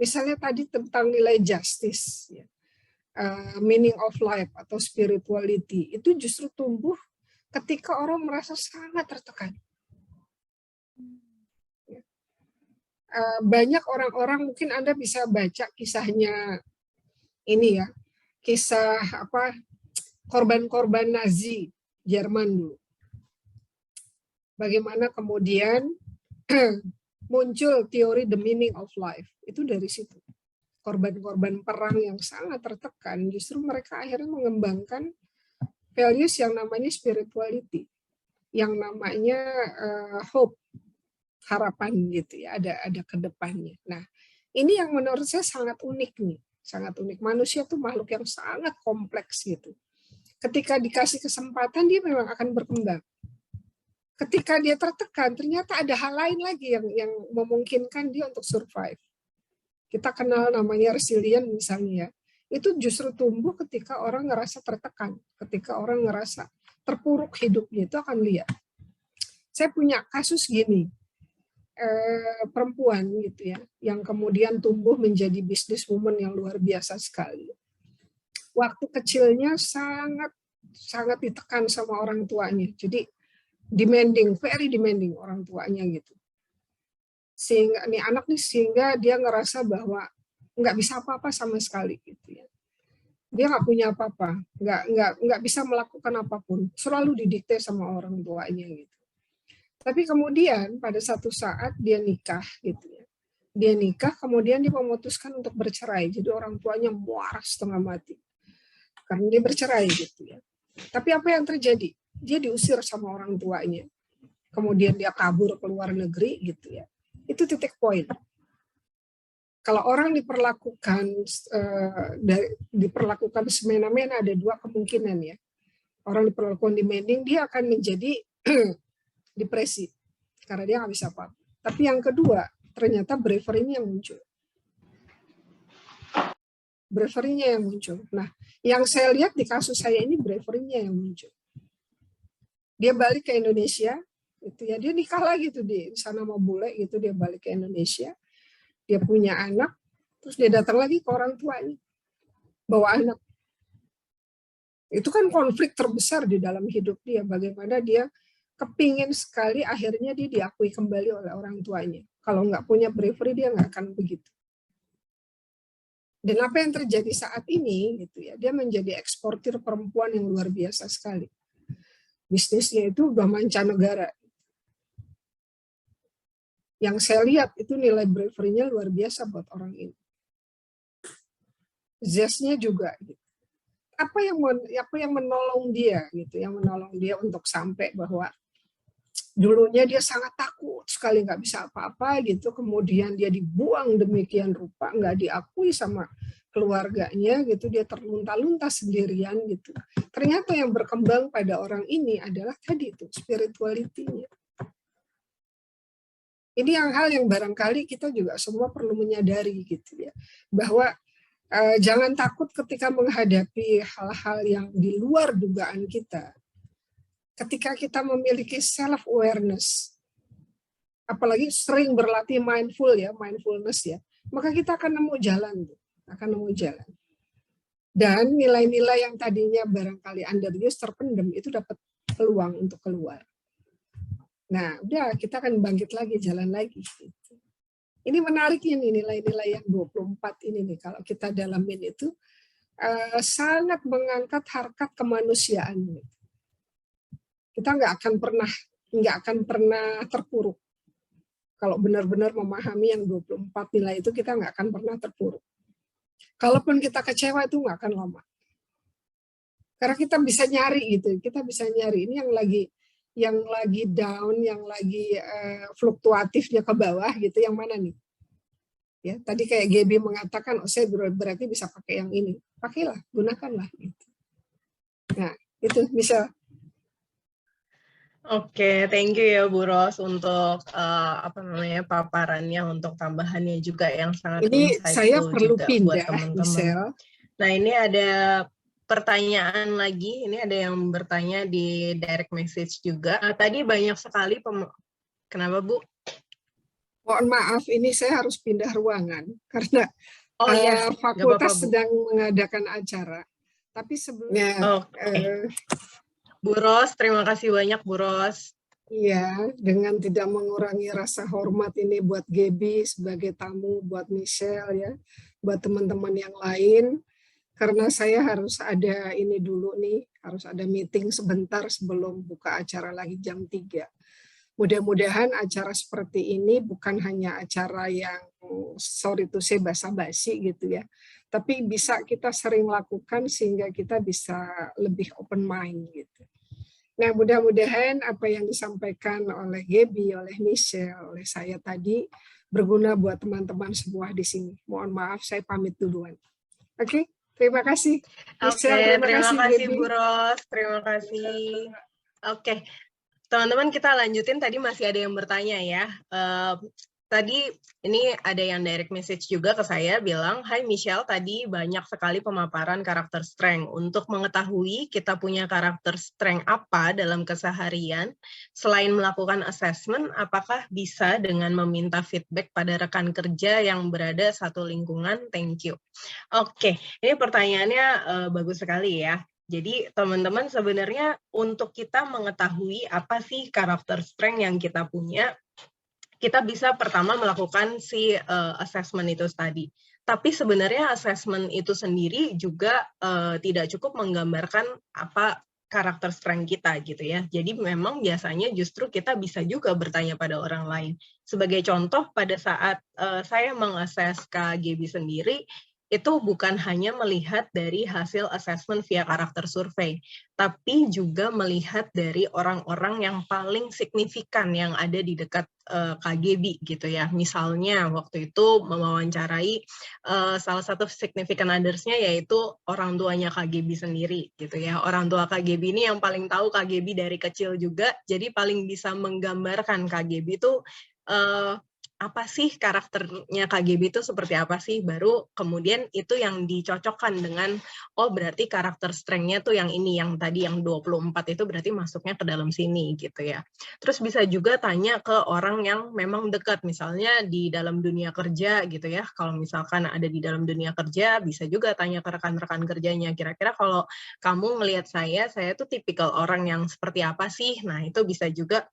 Misalnya tadi tentang nilai justice, ya, meaning of life atau spirituality, itu justru tumbuh ketika orang merasa sangat tertekan. Banyak orang-orang, mungkin Anda bisa baca kisahnya ini ya, kisah korban-korban Nazi Jerman dulu. Bagaimana kemudian muncul teori the meaning of life, itu dari situ. Korban-korban perang yang sangat tertekan, justru mereka akhirnya mengembangkan values yang namanya spirituality, yang namanya hope, harapan gitu ya, ada ke depannya. Nah, ini yang menurut saya sangat unik nih, sangat unik. Manusia tuh makhluk yang sangat kompleks gitu. Ketika dikasih kesempatan dia memang akan berkembang. Ketika dia tertekan, ternyata ada hal lain lagi yang memungkinkan dia untuk survive. Kita kenal namanya resilient misalnya, itu justru tumbuh ketika orang ngerasa tertekan, ketika orang ngerasa terpuruk hidupnya, itu akan lihat. Saya punya kasus gini, perempuan gitu ya, yang kemudian tumbuh menjadi businesswoman yang luar biasa sekali. Waktu kecilnya sangat ditekan sama orang tuanya, jadi demanding, very demanding orang tuanya gitu. Sehingga sehingga dia ngerasa bahwa nggak bisa apa-apa sama sekali gitu ya. Dia nggak punya apa-apa, nggak bisa melakukan apapun, selalu didikte sama orang tuanya gitu. Tapi kemudian pada satu saat dia nikah gitu ya. Dia nikah, kemudian dia memutuskan untuk bercerai. Jadi orang tuanya marah setengah mati karena dia bercerai gitu ya. Tapi apa yang terjadi? Dia diusir sama orang tuanya. kemudian dia kabur ke luar negeri gitu ya. Itu titik poin. Kalau orang diperlakukan semena-mena, ada dua kemungkinan ya. Orang diperlakukan demanding, dia akan menjadi depresi karena dia nggak bisa apa-apa. Tapi yang kedua, ternyata bravery-nya yang muncul. Bravery-nya yang muncul. Nah, yang saya lihat di kasus saya ini bravery-nya yang muncul. Dia balik ke Indonesia, gitu ya. Dia nikah lagi tuh di sana mau bule gitu, dia balik ke Indonesia. Dia punya anak, terus dia datang lagi ke orang tuanya, bawa anak. Itu kan konflik terbesar di dalam hidup dia, bagaimana dia kepingin sekali akhirnya dia diakui kembali oleh orang tuanya. Kalau nggak punya bravery, dia nggak akan begitu. Dan apa yang terjadi saat ini, gitu ya, dia menjadi eksportir perempuan yang luar biasa sekali. Bisnisnya itu udah mancanegara. Yang saya lihat itu nilai bravery-nya luar biasa buat orang ini. Zest-nya juga. Gitu. Apa yang menolong dia, gitu, yang menolong dia untuk sampai bahwa dulunya dia sangat takut sekali nggak bisa apa-apa gitu, kemudian dia dibuang demikian rupa, nggak diakui sama keluarganya gitu, dia terlunta-lunta sendirian gitu. Ternyata yang berkembang pada orang ini adalah tadi itu spirituality-nya. Ini hal yang barangkali kita juga semua perlu menyadari gitu ya, bahwa jangan takut ketika menghadapi hal-hal yang di luar dugaan kita. Ketika kita memiliki self-awareness, apalagi sering berlatih mindfulness ya, maka kita akan nemu jalan. Dan nilai-nilai yang tadinya barangkali underuse, terpendam, itu dapat peluang untuk keluar. Nah, udah kita akan bangkit lagi, jalan lagi. Ini menariknya nih nilai-nilai yang 24 ini nih, kalau kita dalamin itu sangat mengangkat harkat kemanusiaan. Kita nggak akan pernah terpuruk. Kalau benar-benar memahami yang 24 nilai itu, kita nggak akan pernah terpuruk. Kalaupun kita kecewa itu nggak akan lama. Karena kita bisa nyari gitu, kita bisa nyari ini yang lagi down, yang lagi fluktuatifnya ke bawah gitu, yang mana nih? Ya, tadi kayak Gaby mengatakan, saya berarti bisa pakai yang ini. Pakailah, gunakanlah. Gitu. Nah, itu bisa. Oke, thank you ya Bu Ros untuk paparannya, untuk tambahannya juga yang sangat ini saya perlu juga pindah, buat teman-teman. Nah, ini ada pertanyaan lagi, ini ada yang bertanya di direct message juga. Tadi banyak sekali kenapa Bu? Mohon maaf, ini saya harus pindah ruangan karena fakultas sedang mengadakan acara. Tapi sebelumnya, Bu Ros, terima kasih banyak Bu Ros. Iya, dengan tidak mengurangi rasa hormat ini buat Gaby sebagai tamu, buat Michelle ya, buat teman-teman yang lain. Karena saya harus ada ini dulu nih, harus ada meeting sebentar sebelum buka acara lagi jam 3. Mudah-mudahan acara seperti ini bukan hanya acara yang sorry to say basa-basi gitu ya, tapi bisa kita sering lakukan sehingga kita bisa lebih open mind gitu. Nah, mudah-mudahan apa yang disampaikan oleh Gaby, oleh Michelle, oleh saya tadi berguna buat teman-teman semua di sini. Mohon maaf, saya pamit duluan. Oke? Terima kasih. Michelle, terima kasih Bu Ros, terima kasih. Oke, teman-teman kita lanjutin, tadi masih ada yang bertanya ya. Tadi ini ada yang direct message juga ke saya bilang, "Hai Michelle, tadi banyak sekali pemaparan karakter strength. Untuk mengetahui kita punya karakter strength apa dalam keseharian, selain melakukan assessment, apakah bisa dengan meminta feedback pada rekan kerja yang berada satu lingkungan? Thank you." Oke, ini pertanyaannya bagus sekali ya. Jadi teman-teman sebenarnya untuk kita mengetahui apa sih karakter strength yang kita punya, kita bisa pertama melakukan si assessment itu tadi. Tapi sebenarnya assessment itu sendiri juga tidak cukup menggambarkan apa karakter strength kita gitu ya. Jadi memang biasanya justru kita bisa juga bertanya pada orang lain. Sebagai contoh, pada saat saya mengakses Kak Gaby sendiri, itu bukan hanya melihat dari hasil assessment via karakter survei, tapi juga melihat dari orang-orang yang paling signifikan yang ada di dekat KGB gitu ya. Misalnya waktu itu mewawancarai salah satu significant others-nya yaitu orang tuanya KGB sendiri gitu ya. Orang tua KGB ini yang paling tahu KGB dari kecil juga, jadi paling bisa menggambarkan KGB itu apa sih karakternya KGB itu seperti apa sih, baru kemudian itu yang dicocokkan dengan, oh berarti karakter strength-nya tuh yang ini, yang tadi yang 24 itu berarti masuknya ke dalam sini gitu ya. Terus bisa juga tanya ke orang yang memang dekat, misalnya di dalam dunia kerja gitu ya, kalau misalkan ada di dalam dunia kerja, bisa juga tanya ke rekan-rekan kerjanya, kira-kira kalau kamu ngelihat saya tuh tipikal orang yang seperti apa sih, nah itu bisa juga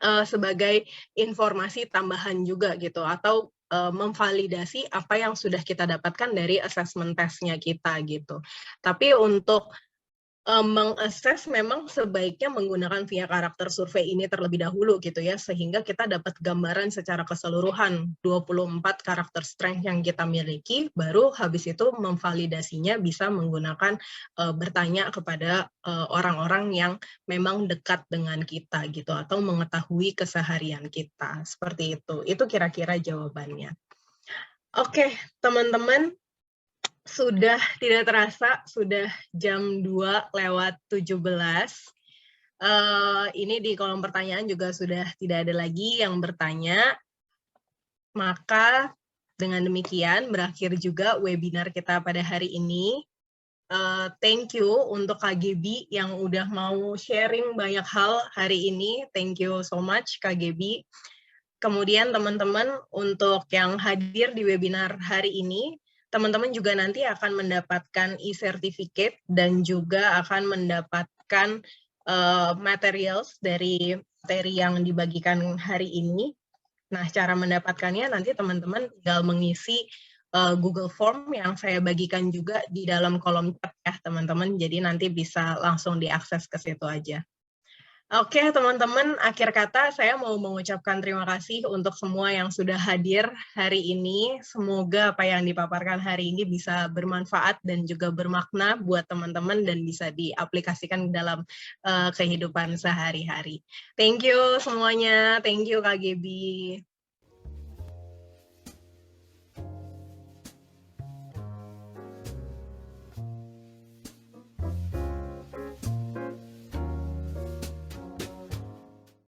sebagai informasi tambahan juga gitu, atau memvalidasi apa yang sudah kita dapatkan dari assessment test-nya kita gitu. Tapi untuk meng-assess memang sebaiknya menggunakan via karakter survei ini terlebih dahulu gitu ya, sehingga kita dapat gambaran secara keseluruhan 24 karakter strength yang kita miliki, baru habis itu memvalidasinya bisa menggunakan bertanya kepada orang-orang yang memang dekat dengan kita gitu, atau mengetahui keseharian kita, seperti itu. Itu kira-kira jawabannya. Oke, teman-teman, sudah tidak terasa, sudah jam 2:17. Ini di kolom pertanyaan juga sudah tidak ada lagi yang bertanya. Maka dengan demikian berakhir juga webinar kita pada hari ini. Thank you untuk KGB yang udah mau sharing banyak hal hari ini. Thank you so much KGB. Kemudian teman-teman untuk yang hadir di webinar hari ini, teman-teman juga nanti akan mendapatkan e-certificate dan juga akan mendapatkan materials dari materi yang dibagikan hari ini. Nah, cara mendapatkannya nanti teman-teman tinggal mengisi Google Form yang saya bagikan juga di dalam kolom chat ya teman-teman, jadi nanti bisa langsung diakses ke situ aja. Oke, teman-teman, akhir kata saya mau mengucapkan terima kasih untuk semua yang sudah hadir hari ini. Semoga apa yang dipaparkan hari ini bisa bermanfaat dan juga bermakna buat teman-teman dan bisa diaplikasikan dalam kehidupan sehari-hari. Thank you semuanya, thank you KGB.